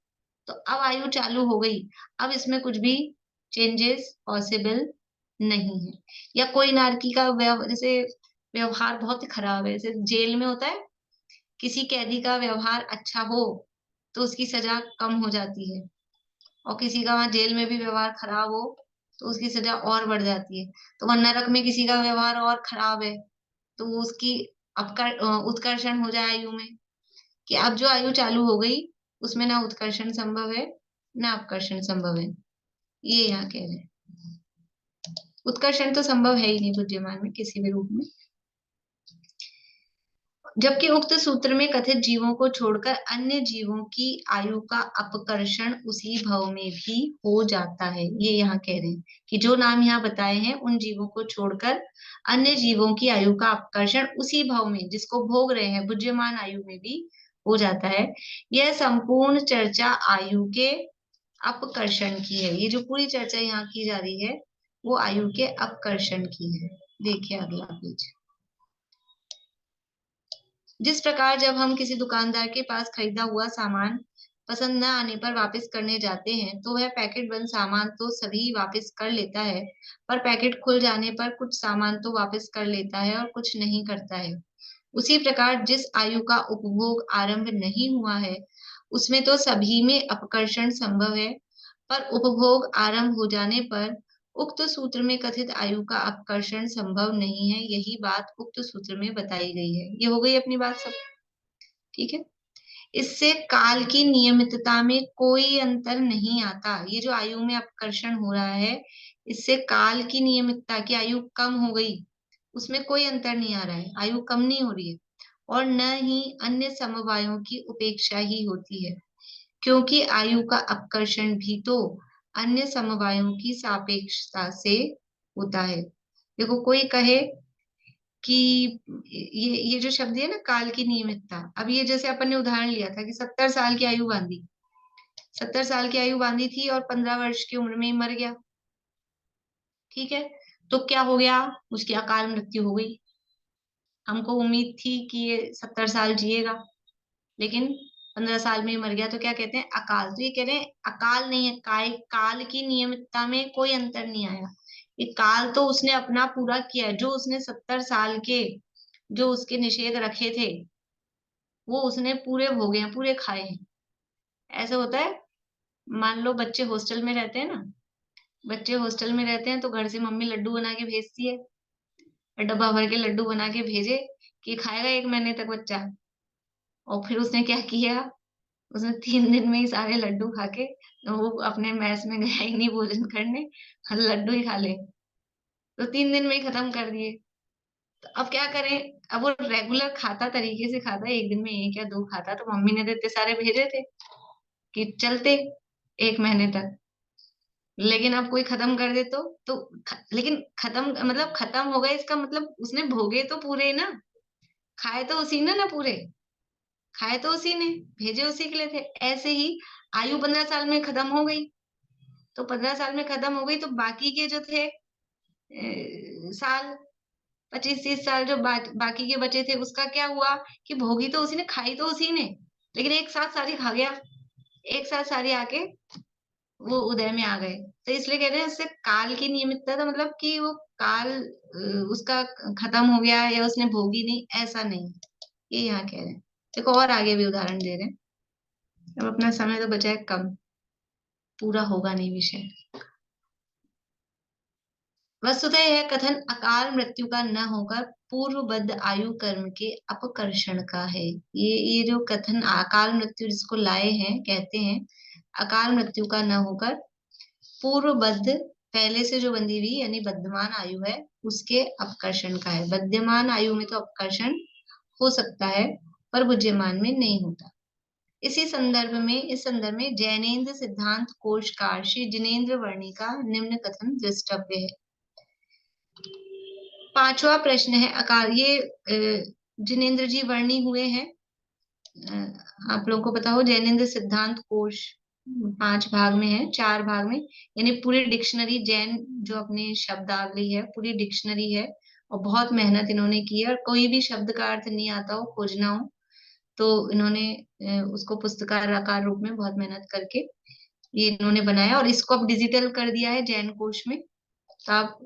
तो अब आयु चालू हो गई, अब इसमें कुछ भी चेंजेस पॉसिबल नहीं है। या कोई नारकी का जैसे व्यवहार बहुत ही खराब है, जैसे जेल में होता है, किसी कैदी का व्यवहार अच्छा हो तो उसकी सजा कम हो जाती है, और किसी का वहां जेल में भी व्यवहार खराब हो तो उसकी सजा और बढ़ जाती है। तो वहां नरक में किसी का व्यवहार और खराब है तो उसकी उत्कर्षण हो जाए आयु में, कि अब जो आयु चालू हो गई उसमें ना उत्कर्षण संभव है ना अपकर्षण संभव है, ये यहाँ कह रहे हैं। उत्कर्षण तो संभव है ही नहीं बुद्धिमान में किसी भी रूप में। जबकि उक्त सूत्र में कथित जीवों को छोड़कर अन्य जीवों की आयु का अपकर्षण उसी भव में भी हो जाता है, ये यहाँ कह रहे हैं कि जो नाम यहाँ बताए हैं उन जीवों को छोड़कर अन्य जीवों की आयु का अपकर्षण उसी भव में, जिसको भोग रहे हैं, बुद्धिमान आयु में भी हो जाता है। यह संपूर्ण चर्चा आयु के अपकर्षण की है। ये जो पूरी चर्चा यहाँ की जा रही है वो आयु के अपकर्षण की है। देखिए अगला पेज। जिस प्रकार जब हम किसी दुकानदार के पास खरीदा हुआ सामान पसंद न आने पर वापस करने जाते हैं तो वह पैकेट बंद सामान तो सभी वापस कर लेता है, पर पैकेट खुल जाने पर कुछ सामान तो वापस कर लेता है और कुछ नहीं करता है। उसी प्रकार जिस आयु का उपभोग आरंभ नहीं हुआ है उसमें तो सभी में अपकर्षण संभव है, पर उपभोग आरंभ हो जाने पर उक्त सूत्र में कथित आयु का अपकर्षण संभव नहीं है। यही बात उक्त सूत्र में बताई गई है। ये हो गई अपनी बात सब, ठीक है। इससे काल की नियमितता में कोई अंतर नहीं आता। ये जो आयु में अपकर्षण हो रहा है, इससे काल की नियमितता की आयु कम हो गई, उसमें कोई अंतर नहीं आ रहा है, आयु कम नहीं हो रही है, और न ही अन्य समवायों की उपेक्षा ही होती है, क्योंकि आयु का अपकर्षण भी तो अन्य समवायों की सापेक्षता से होता है। देखो कोई कहे कि ये जो शब्द है ना काल की नियमितता, अब ये जैसे अपन ने उदाहरण लिया था कि 70 साल की आयु बांधी, 70 साल की आयु बांधी थी और 15 वर्ष की उम्र में ही मर गया, ठीक है। तो क्या हो गया, उसकी अकाल मृत्यु हो गई। हमको उम्मीद थी कि ये 70 साल जिएगा, लेकिन 15 साल में ही मर गया, तो क्या कहते हैं अकाल। तो ये कह रहे हैं अकाल नहीं है, काल की नियमितता में कोई अंतर नहीं आया। ये काल तो उसने अपना पूरा किया है, जो उसने 70 साल के जो उसके निषेध रखे थे वो उसने पूरे भोगे हैं, पूरे खाए हैं। ऐसा होता है, मान लो बच्चे हॉस्टल में रहते हैं ना, बच्चे हॉस्टल में रहते हैं तो घर से मम्मी लड्डू बना के भेजती है, डब्बा भर के लड्डू बना के भेजे कि खाएगा 1 महीने तक बच्चा, और फिर उसने क्या किया, उसने 3 दिन में ही सारे लड्डू खा के वो अपने मैस में गया ही नहीं भोजन करने, लड्डू ही खा ले, तो 3 दिन में ही खत्म कर दिए। तो अब क्या करें, अब वो रेगुलर खाता, तरीके से खाता, 1 दिन में 1 या 2 खाता, तो मम्मी ने तो इतने सारे भेजे थे कि चलते 1 महीने तक, लेकिन अब कोई खत्म कर दे तो लेकिन खत्म मतलब खत्म हो गए, इसका मतलब उसने भोगे तो पूरे ना, खाए तो उसी ने ना पूरे, खाए तो उसी ने, भेजे उसी के लिए थे। ऐसे ही आयु 15 साल में खत्म हो गई, तो 15 साल में खत्म हो गई, तो बाकी के जो थे साल 25-30 साल जो बाकी के बचे थे, उसका क्या हुआ कि भोगी तो उसी ने, खाई तो उसी ने, लेकिन एक साथ सारी खा गया, एक साथ सारी आके वो उदय में आ गए। तो इसलिए कह रहे हैं उससे काल की नियमितता, तो मतलब कि वो काल उसका खत्म हो गया या उसने भोगी नहीं, ऐसा नहीं, ये यहाँ कह रहे हैं। देखो और आगे भी उदाहरण दे रहे हैं, अब अपना समय तो बचा है कम, पूरा होगा नहीं विषय। वस्तुतः यह कथन अकाल मृत्यु का न होकर पूर्वबद्ध आयु कर्म के अपकर्षण का है। ये जो कथन अकाल मृत्यु जिसको लाए हैं, कहते हैं अकाल मृत्यु का न होकर पूर्वबद्ध, पहले से जो बंधी हुई यानी बद्धमान आयु है उसके अपकर्षण का है। बद्धमान आयु में तो अपकर्षण हो सकता है पर बुद्धिमान में नहीं होता। इस संदर्भ में जैनेन्द्र सिद्धांत कोशकार श्री जिनेन्द्र वर्णी का निम्न कथन दृष्टव्य है। 5वां प्रश्न है अकाल, ये जिनेन्द्र जी वर्णी हुए हैं, आप लोगों को पता हो जैनेन्द्र सिद्धांत कोश 5 भाग में है, 4 भाग में, यानी पूरी डिक्शनरी, जैन जो अपनी शब्दावली है पूरी डिक्शनरी है, और बहुत मेहनत इन्होंने की है, और कोई भी शब्द का अर्थ नहीं आता हो, खोजना हो, तो इन्होंने उसको पुस्तकाकार रूप में बहुत मेहनत करके ये इन्होंने बनाया, और इसको अब डिजिटल कर दिया है जैन कोश में। तो आप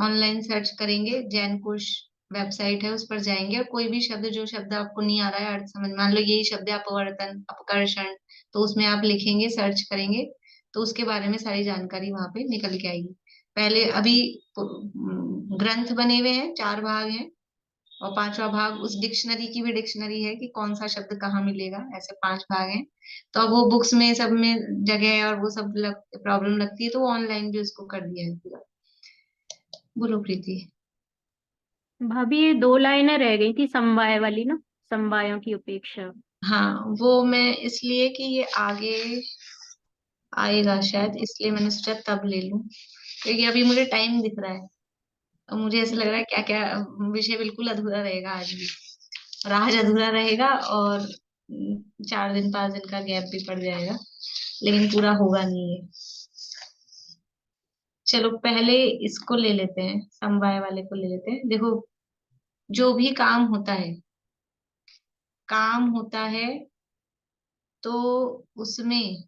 ऑनलाइन सर्च करेंगे, जैन कोश वेबसाइट है, उस पर जाएंगे, और कोई भी शब्द, जो शब्द आपको नहीं आ रहा है अर्थ समझ, मान लो यही शब्द है अपवर्तन, अपकर्षण, तो उसमें आप लिखेंगे, सर्च करेंगे, तो उसके बारे में सारी जानकारी वहां पे निकल के आएगी। पहले अभी ग्रंथ बने हुए हैं, 4 भाग हैं, और 5वां भाग उस डिक्शनरी की भी डिक्शनरी है कि कौन सा शब्द कहाँ मिलेगा, ऐसे 5 भाग हैं। तो अब वो बुक्स में सब में जगह है और वो सब प्रॉब्लम लगती है, तो वो ऑनलाइन भी उसको कर दिया है पूरा। बोलो प्रीति।
भाभी ये 2 लाइनें रह गई थी समवाय वाली ना, समवायों की उपेक्षा।
हाँ, वो मैं इसलिए कि ये आगे आएगा शायद, इसलिए मैंने सोचा तब ले लूं, क्योंकि अभी मुझे टाइम दिख रहा है, और मुझे ऐसा लग रहा है क्या क्या विषय बिल्कुल अधूरा रहेगा आज भी, और आज अधूरा रहेगा, और 4 दिन 5 दिन का गैप भी पड़ जाएगा, लेकिन पूरा होगा नहीं है। चलो पहले इसको ले लेते हैं, समवाय वाले को ले लेते हैं। देखो जो भी काम होता है तो उसमें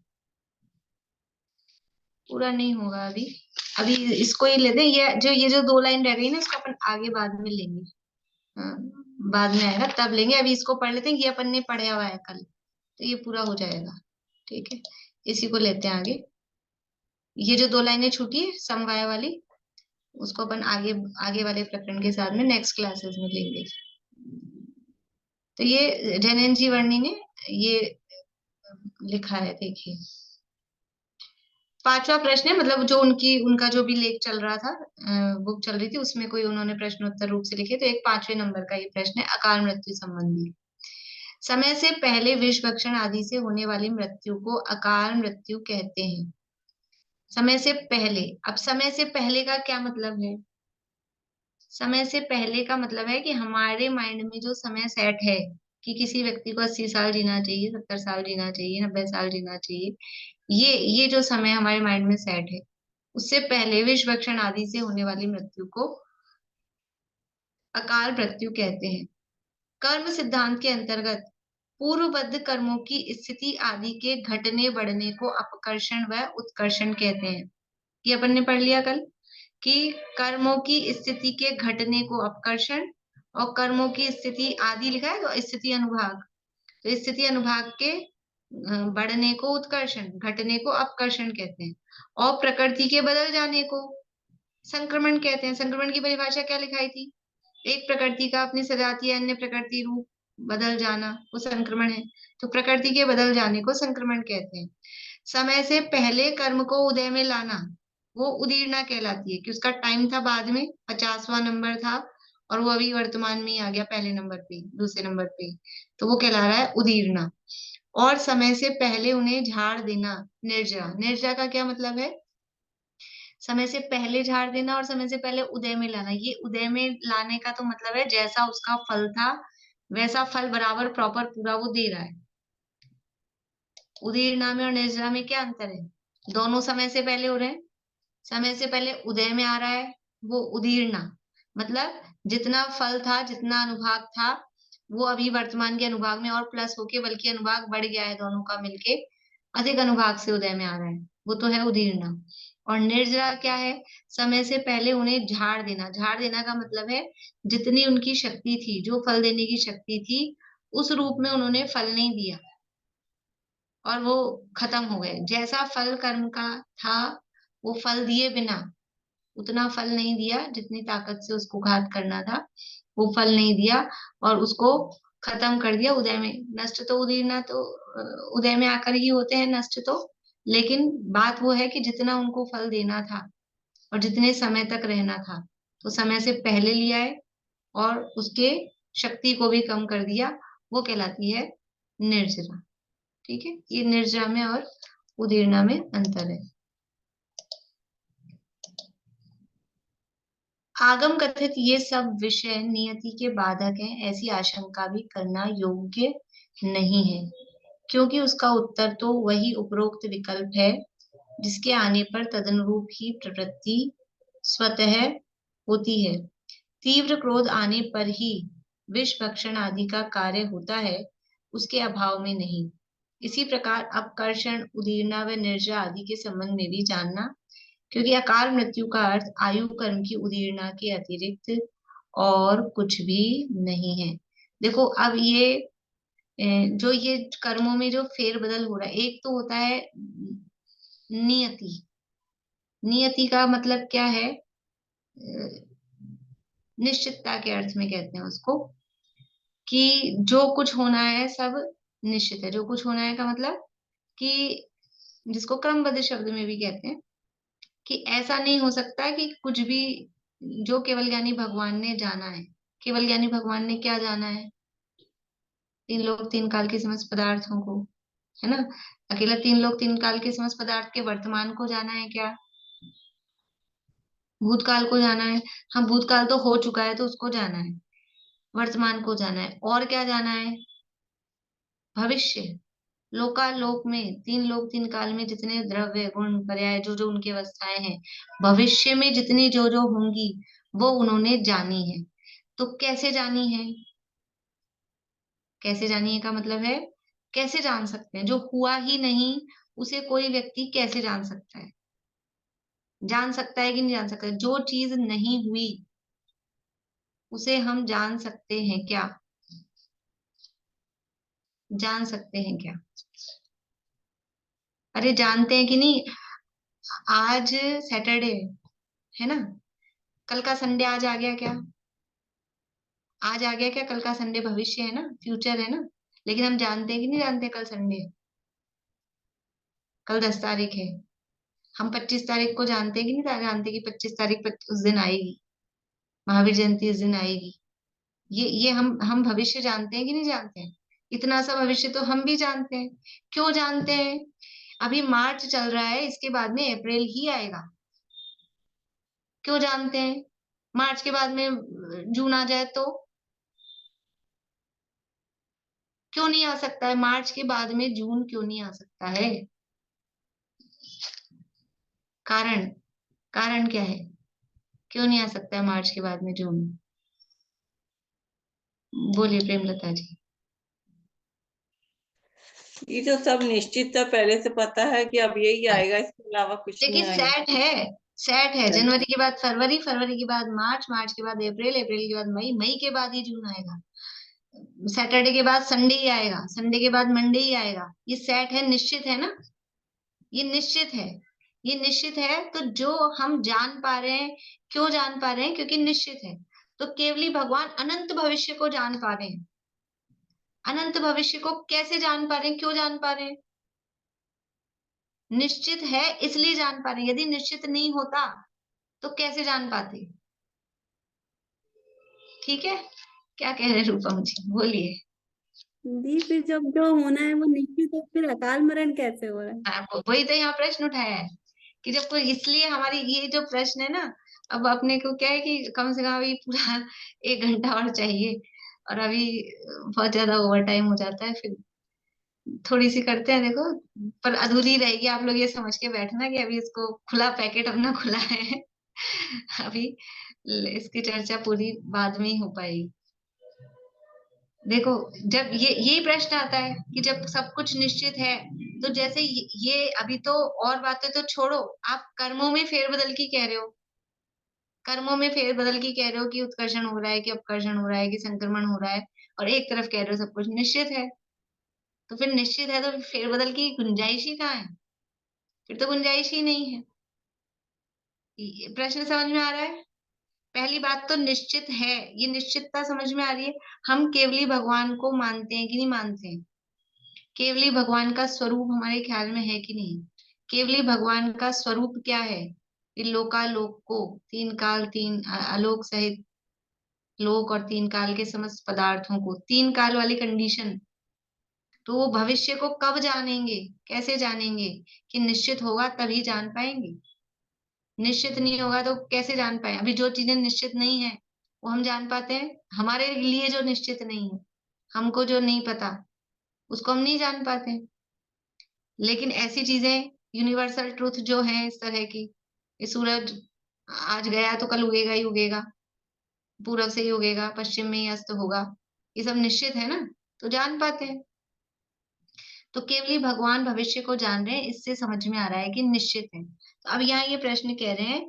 पूरा नहीं होगा अभी। अभी इसको ही लेते हैं, ये जो 2 लाइन रह गई ना, इसको अपन आगे बाद में लेंगे। हाँ, बाद में आएगा तब लेंगे। अभी इसको पढ़ लेते हैं, ये अपन ने पढ़ा हुआ है कल, तो ये पूरा हो जाएगा। ठीक है, इसी को लेते हैं आगे। ये जो 2 लाइनें छूटी है समवाय वाली, उसको अपन आगे आगे वाले प्रकरण के साथ में नेक्स्ट क्लासेस में लेंगे। तो ये जैनन वर्णी ने ये लिखा है, देखिए। 5वां प्रश्न है, मतलब जो उनका जो भी लेख चल रहा था, बुक चल रही थी, उसमें कोई उन्होंने प्रश्नोत्तर रूप से लिखे, तो एक 5वें नंबर का ये प्रश्न है, अकाल मृत्यु संबंधी। समय से पहले विष भक्षण आदि से होने वाली मृत्यु को अकाल मृत्यु कहते हैं। समय से पहले, अब समय से पहले का क्या मतलब है? समय से पहले का मतलब है कि हमारे माइंड में जो समय सेट है कि किसी व्यक्ति को 80 साल जीना चाहिए, 70 साल जीना चाहिए, 90 साल जीना चाहिए, ये जो समय हमारे माइंड में सेट है, उससे पहले विष भक्षण आदि से होने वाली मृत्यु को अकाल मृत्यु कहते हैं। कर्म सिद्धांत के अंतर्गत पूर्वबद्ध कर्मों की स्थिति आदि के घटने बढ़ने को अपकर्षण व उत्कर्षण कहते हैं। ये अपन ने पढ़ लिया कल कि कर्मों की स्थिति के घटने को अपकर्षण, और कर्मों की स्थिति आदि लिखा है तो स्थिति अनुभाग, तो स्थिति अनुभाग के बढ़ने को उत्कर्षण, घटने को अपकर्षण कहते हैं। और प्रकृति के बदल जाने को संक्रमण कहते हैं। संक्रमण की परिभाषा क्या लिखाई थी? एक प्रकृति का अपनी सजातीय अन्य प्रकृति रूप बदल जाना, वो संक्रमण है। तो प्रकृति के बदल जाने को संक्रमण कहते हैं। समय से पहले कर्म को उदय में लाना, वो उदीर्णा कहलाती है, कि उसका टाइम था बाद में, 50वां नंबर था, और वो अभी वर्तमान में ही आ गया पहले नंबर पे, दूसरे नंबर पे, तो वो कहला रहा है उदीर्णा। और समय से पहले उन्हें झाड़ देना, निर्जरा। निर्जरा का क्या मतलब है? समय से पहले झाड़ देना और समय से पहले उदय में लाना। ये उदय में लाने का तो मतलब है जैसा उसका फल था वैसा फल बराबर प्रॉपर पूरा वो दे रहा है। उदीर्णा में और निर्जरा में क्या अंतर है? दोनों समय से पहले हो रहे हैं। समय से पहले उदय में आ रहा है वो उदीर्णा, मतलब जितना फल था, जितना अनुभाग था, वो अभी वर्तमान के अनुभाग में और प्लस होके, बल्कि अनुभाग बढ़ गया है, दोनों का मिलके अधिक अनुभाग से उदय में आ रहा है, वो तो है उदीर्णा। और निर्जरा क्या है? समय से पहले उन्हें झाड़ देना। झाड़ देना का मतलब है जितनी उनकी शक्ति थी, जो फल देने की शक्ति थी, उस रूप में उन्होंने फल नहीं दिया और वो खत्म हो गए। जैसा फल कर्म का था वो फल दिए बिना, उतना फल नहीं दिया जितनी ताकत से उसको घात करना था, वो फल नहीं दिया और उसको खत्म कर दिया उदय में। नष्ट तो उदीर्णा तो उदय में आकर ही होते हैं नष्ट तो, लेकिन बात वो है कि जितना उनको फल देना था और जितने समय तक रहना था, तो समय से पहले लिया है और उसके शक्ति को भी कम कर दिया, वो कहलाती है निर्जरा। ठीक है, ये निर्जरा में और उदीर्णा में अंतर है। आगम कथित ये सब विषय नियति के बाधक हैं, ऐसी आशंका भी करना योग्य नहीं है, क्योंकि उसका उत्तर तो वही उपरोक्त विकल्प है जिसके आने पर तदनुरूप ही प्रवृत्ति स्वतः होती है। तीव्र क्रोध आने पर ही विष भक्षण आदि का कार्य होता है, उसके अभाव में नहीं। इसी प्रकार अपकर्षण, उदीर्णा व निर्जरा आदि के संबंध में भी जानना, क्योंकि अकाल मृत्यु का अर्थ आयु कर्म की उदीर्णा के अतिरिक्त और कुछ भी नहीं है। देखो अब ये जो ये कर्मों में जो फेरबदल हो रहा है, एक तो होता है नियति। नियति का मतलब क्या है? निश्चितता के अर्थ में कहते हैं उसको, कि जो कुछ होना है सब निश्चित है। जो कुछ होना है का मतलब कि जिसको क्रमबद्ध शब्द में भी कहते हैं कि ऐसा नहीं हो सकता कि कुछ भी, जो केवल ज्ञानी भगवान ने जाना है। केवल ज्ञानी भगवान ने क्या जाना है? 3 लोक 3 काल के समस्त पदार्थों को, है ना। अकेला 3 लोक 3 काल के समस्त पदार्थ के वर्तमान को जाना है क्या? भूतकाल को जाना है। हाँ, भूतकाल तो हो चुका है तो उसको जाना है। वर्तमान को जाना है, और क्या जाना है? भविष्य। लोकालोक में 3 लोक 3 काल में जितने द्रव्य गुण पर्याय जो जो उनकी अवस्थाएं हैं, भविष्य में जितनी जो जो होंगी वो उन्होंने जानी है। तो कैसे जानी है? कैसे जानी है का मतलब है कैसे जान सकते हैं? जो हुआ ही नहीं उसे कोई व्यक्ति कैसे जान सकता है? जान सकता है कि नहीं जान सकता? जो चीज नहीं हुई उसे हम जान सकते हैं क्या? जान सकते हैं क्या? अरे जानते हैं कि नहीं? आज सैटरडे है ना, कल का संडे आज आ गया क्या? आज आ गया क्या? कल का संडे भविष्य है ना, फ्यूचर है ना। लेकिन हम जानते हैं कि नहीं जानते कल संडे है? कल 10 तारीख है। हम 25 तारीख को जानते हैं कि नहीं जानते कि 25 तारीख उस दिन आएगी, महावीर जयंती उस दिन आएगी। ये हम भविष्य जानते हैं कि नहीं जानते हैं? इतना सा भविष्य तो हम भी जानते हैं। क्यों जानते हैं? अभी मार्च चल रहा है, इसके बाद में अप्रैल ही आएगा। क्यों जानते हैं? मार्च के बाद में जून आ जाए तो क्यों नहीं आ सकता है? मार्च के बाद में जून क्यों नहीं आ सकता है? कारण कारण क्या है? क्यों नहीं आ सकता है मार्च के बाद में जून? बोलिए प्रेमलता जी।
ये तो सब निश्चित था, पहले से पता है कि अब यही आएगा, इसके अलावा कुछ नहीं
लेकिन
आएगा।
सेट है। जनवरी के बाद फरवरी, फरवरी के बाद मार्च, मार्च के बाद अप्रैल, अप्रैल के बाद मई, मई के बाद ही जून आएगा। सैटरडे के बाद संडे ही आएगा, संडे के बाद मंडे ही आएगा। ये सेट है, निश्चित है ना, ये निश्चित है। ये निश्चित है तो जो हम जान पा रहे हैं, क्यों जान पा रहे हैं? क्योंकि निश्चित है। तो केवली भगवान अनंत भविष्य को जान पा रहे हैं। अनंत भविष्य को कैसे जान पा रहे हैं? क्यों जान पा रहे हैं? निश्चित है इसलिए जान पा रहे हैं। यदि निश्चित नहीं होता तो कैसे जान पाते? ठीक है, क्या कह रहे हैं रूपम जी, बोलिए।
दी फिर जब जो होना है वो निश्चित है, फिर अकाल मरण कैसे हो रहा है?
वही तो यहाँ प्रश्न उठाया है कि जब कोई, इसलिए हमारी ये जो प्रश्न है ना, अब अपने को क्या है कि कम से कम अभी पूरा 1 घंटा और चाहिए, और अभी बहुत ज्यादा ओवर टाइम हो जाता है, फिर थोड़ी सी करते हैं देखो। पर अधूरी रहेगी, आप लोग ये समझ के बैठना कि अभी इसको खुला पैकेट अपना खुला है। अभी इसकी चर्चा पूरी बाद में ही हो पाएगी। देखो, जब ये यही प्रश्न आता है कि जब सब कुछ निश्चित है, तो जैसे ये अभी तो और बातें तो छोड़ो, आप कर्मों में फेरबदल की कह रहे हो, कर्मों में फेरबदल की कह रहे हो कि उत्कर्षण हो रहा है कि अपकर्षण हो रहा है कि संक्रमण हो रहा है, और एक तरफ कह रहे हो सब कुछ निश्चित है। तो फिर निश्चित है तो फेरबदल की गुंजाइश ही कहाँ है? फिर तो गुंजाइश ही नहीं है। प्रश्न समझ में आ रहा है? पहली बात तो निश्चित है, ये निश्चितता समझ में आ रही है। हम केवली भगवान को मानते हैं कि नहीं मानते हैं? केवली भगवान का स्वरूप हमारे ख्याल में है कि नहीं? केवली भगवान का स्वरूप क्या है? ये लोकालोक को, तीन काल, तीन आलोक सहित लोक और तीन काल के समस्त पदार्थों को, तीन काल वाली कंडीशन। तो वो भविष्य को कब जानेंगे, कैसे जानेंगे? कि निश्चित होगा तभी जान पाएंगे। निश्चित नहीं होगा तो कैसे जान पाए? अभी जो चीजें निश्चित नहीं है वो हम जान पाते हैं? हमारे लिए जो निश्चित नहीं है, हमको जो नहीं पता, उसको हम नहीं जान पाते। लेकिन ऐसी चीजें, यूनिवर्सल ट्रूथ जो है इस तरह की, ये सूरज आज गया तो कल उगेगा ही उगेगा, पूरब से ही उगेगा, पश्चिम में ही अस्त होगा, ये सब निश्चित है ना, तो जान पाते हैं। तो केवली भगवान भविष्य को जान रहे हैं, इससे समझ में आ रहा है कि निश्चित है। तो अब यहाँ ये प्रश्न कह रहे हैं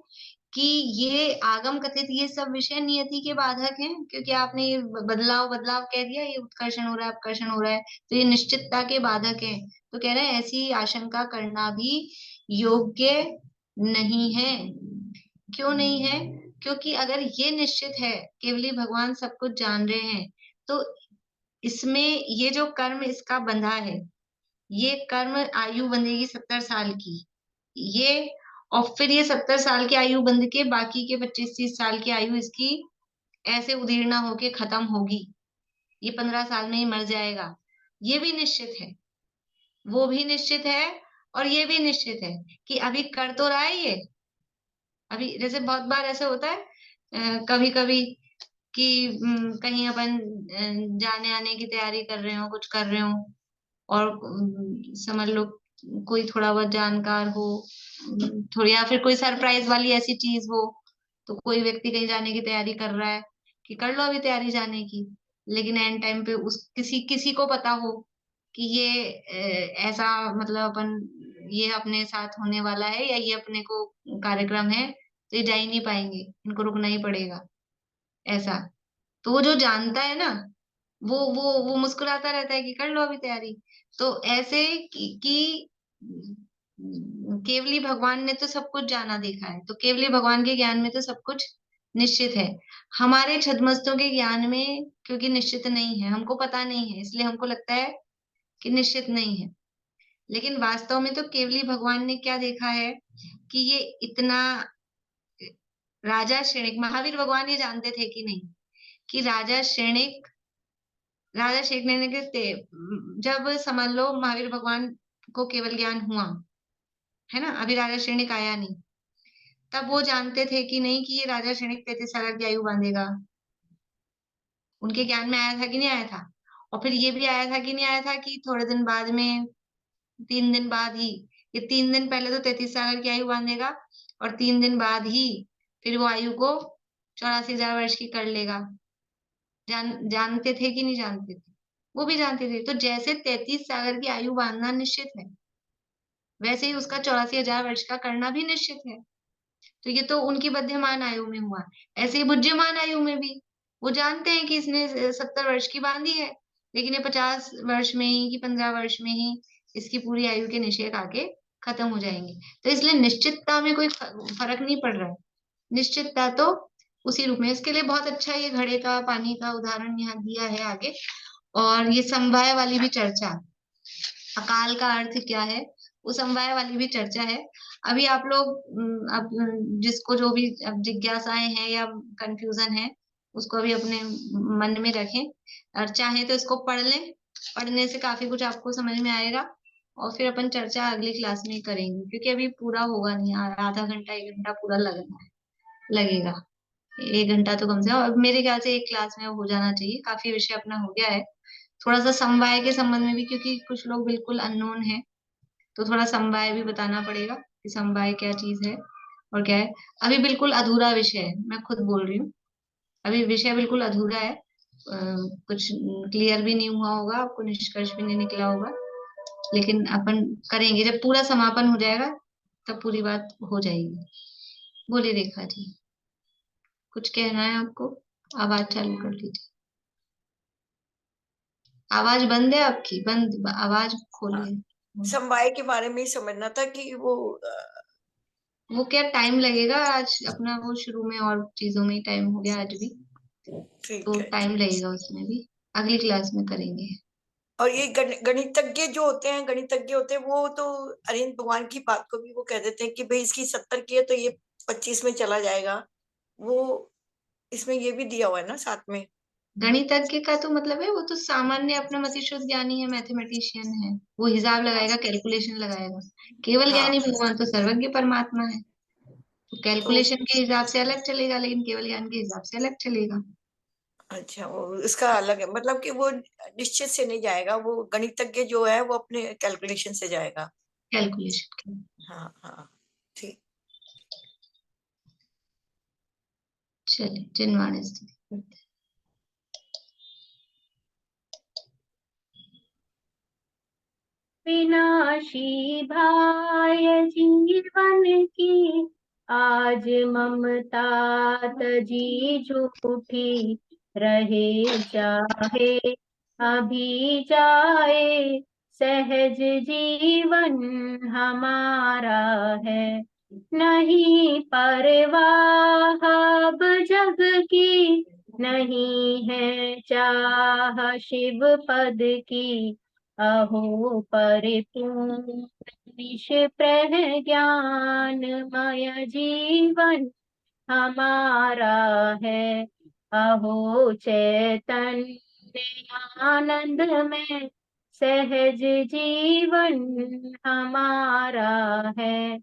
कि ये आगम कथित ये सब विषय नियति के बाधक हैं, क्योंकि आपने ये बदलाव बदलाव कह दिया, ये उत्कर्षण हो रहा है अपकर्षण हो रहा है, तो ये निश्चितता के बाधक हैं। तो कह रहे हैं ऐसी आशंका करना भी योग्य नहीं है। क्यों नहीं है? क्योंकि अगर ये निश्चित है, केवली भगवान सब कुछ जान रहे हैं, तो इसमें ये जो कर्म इसका बंधा है, ये कर्म आयु बंधेगी 70 साल की, ये, और फिर ये 70 साल की आयु बंध के बाकी के 25-30 साल की आयु इसकी ऐसे उदीर्ण होके खत्म होगी, ये 15 साल में ही मर जाएगा। ये भी निश्चित है, वो भी निश्चित है, और ये भी निश्चित है कि अभी कर तो रहा है ये। अभी जैसे बहुत बार ऐसे होता है कभी कभी कि कहीं अपन जाने आने की तैयारी कर रहे हो, कुछ कर रहे हो, और समझ लो कोई थोड़ा बहुत जानकार हो, थोड़ी, या फिर कोई सरप्राइज वाली ऐसी चीज हो, तो कोई व्यक्ति कहीं जाने की तैयारी कर रहा है कि कर लो अभी तैयारी जाने की, लेकिन एंड टाइम पे उस किसी को पता हो कि ये ऐसा मतलब ये अपने साथ होने वाला है या ये अपने को कार्यक्रम है, तो ये जा ही नहीं पाएंगे, इनको रुकना ही पड़ेगा, ऐसा। तो वो जो जानता है ना, वो मुस्कुराता रहता है कि कर लो अभी तैयारी। तो ऐसे कि केवली भगवान ने तो सब कुछ जाना देखा है, तो केवली भगवान के ज्ञान में तो सब कुछ निश्चित है। हमारे छद्मस्तों के ज्ञान में क्योंकि निश्चित नहीं है, हमको पता नहीं है, इसलिए हमको लगता है कि निश्चित नहीं है। लेकिन वास्तव में तो केवली भगवान ने क्या देखा है कि ये इतना राजा श्रेणिक, महावीर भगवान ये जानते थे कि नहीं कि राजा श्रेणिक ने जब समझ लो महावीर भगवान को केवल ज्ञान हुआ है ना, अभी राजा श्रेणिक आया नहीं, तब वो जानते थे कि नहीं कि ये राजा श्रेणिक 33 साल की आयु बांधेगा। उनके ज्ञान में आया था कि नहीं आया था? और फिर ये भी आया था कि नहीं आया था कि थोड़े दिन बाद में, 3 दिन बाद ही, ये 3 दिन पहले तो 33 साल की आयु बांधेगा और 3 दिन बाद ही फिर वो आयु को 84,000 वर्ष की कर लेगा। जानते थे कि नहीं जानते थे? वो भी जानते थे। तो जैसे 33 सागर की आयु बांधना निश्चित है, वैसे ही उसका 84,000 वर्ष का करना भी निश्चित है। तो ये तो उनकी बध्यमान आयु में हुआ। ऐसे ही बुद्धिमान आयु में भी वो जानते हैं कि इसने 70 वर्ष की बांधी है, लेकिन ये 50 वर्ष में ही कि 15 वर्ष में ही इसकी पूरी आयु के निषेक आके खत्म हो जाएंगे। तो इसलिए निश्चितता में कोई फर्क नहीं पड़ रहा है। निश्चितता तो उसी रूप में, इसके लिए बहुत अच्छा ये घड़े का पानी का उदाहरण यहाँ दिया है आगे। और ये समवाय वाली भी चर्चा, अकाल का अर्थ क्या है, वो समवाय वाली भी चर्चा है। अभी आप लोग अब जिसको जो भी अब जिज्ञासाएं हैं या कंफ्यूजन है, उसको अभी अपने मन में रखें और चाहे तो इसको पढ़ लें। पढ़ने से काफी कुछ आपको समझ में आएगा और फिर अपन चर्चा अगली क्लास में करेंगे, क्योंकि अभी पूरा होगा नहीं, आधा घंटा 1 घंटा पूरा लगेगा। 1 घंटा तो कम से कम, और मेरे ख्याल से एक क्लास में हो जाना चाहिए। काफी विषय अपना हो गया है। थोड़ा सा समवाय के संबंध में भी, क्योंकि कुछ लोग बिल्कुल अननोन है, तो थोड़ा समवाय भी बताना पड़ेगा कि समवाय क्या चीज है और क्या है। अभी बिल्कुल अधूरा विषय है, मैं खुद बोल रही हूँ, अभी विषय बिल्कुल अधूरा है। कुछ क्लियर भी नहीं हुआ होगा, आपको निष्कर्ष भी नहीं निकला होगा, लेकिन अपन करेंगे। जब पूरा समापन हो जाएगा तब पूरी बात हो जाएगी। बोलिए रेखा जी, कुछ कहना है आपको? आवाज चालू कर दीजिए। आवाज बंद है आपकी, बंद, आवाज खोलिए।
समवाय के बारे में ही समझना था कि
वो क्या टाइम लगेगा, आज अपना वो शुरू में और चीजों में टाइम हो गया आज भी, तो टाइम लगेगा उसमें भी, अगली क्लास में करेंगे।
और ये गणितज्ञ जो होते हैं, वो तो अरविंद भगवान की बात को भी वो कह देते हैं कि भाई इसकी 70 की है तो ये 25 में चला जाएगा। वो इसमें ये भी दिया हुआ है ना साथ में।
गणितज्ञ का तो मतलब है वो तो सामान्य अपना मतिशुद्ध ज्ञानी है, मैथमेटिशियन है, वो हिसाब लगाएगा, कैलकुलेशन लगाएगा। केवल ज्ञानी भगवान तो सर्वज्ञ परमात्मा है, तो कैलकुलेशन के हिसाब से अलग चलेगा, लेकिन केवल ज्ञान के हिसाब से अलग चलेगा।
अच्छा, वो इसका अलग है, मतलब कि वो निश्चित से नहीं जाएगा, वो गणितज्ञ जो है वो अपने कैलकुलेशन से जाएगा।
कैलकुलेशन,
हाँ हाँ, ठीक।
चलिए, जिनवाणी स्तुति करते हैं।
विनाशी भाय जीवन की, आज ममता तजी झूठी, रहे चाहे अभी जाए, सहज जीवन हमारा है। नहीं परवाह अब जग की, नहीं है चाह शिव पद की, अहो परिपूर्ण निश प्रज्ञानमय जीवन हमारा है। अहो चैतन्य आनंद में सहज जीवन हमारा है।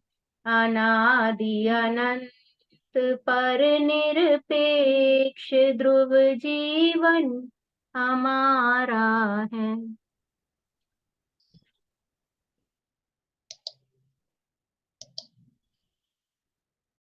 अनादि अनंत पर निरपेक्ष ध्रुव जीवन हमारा है।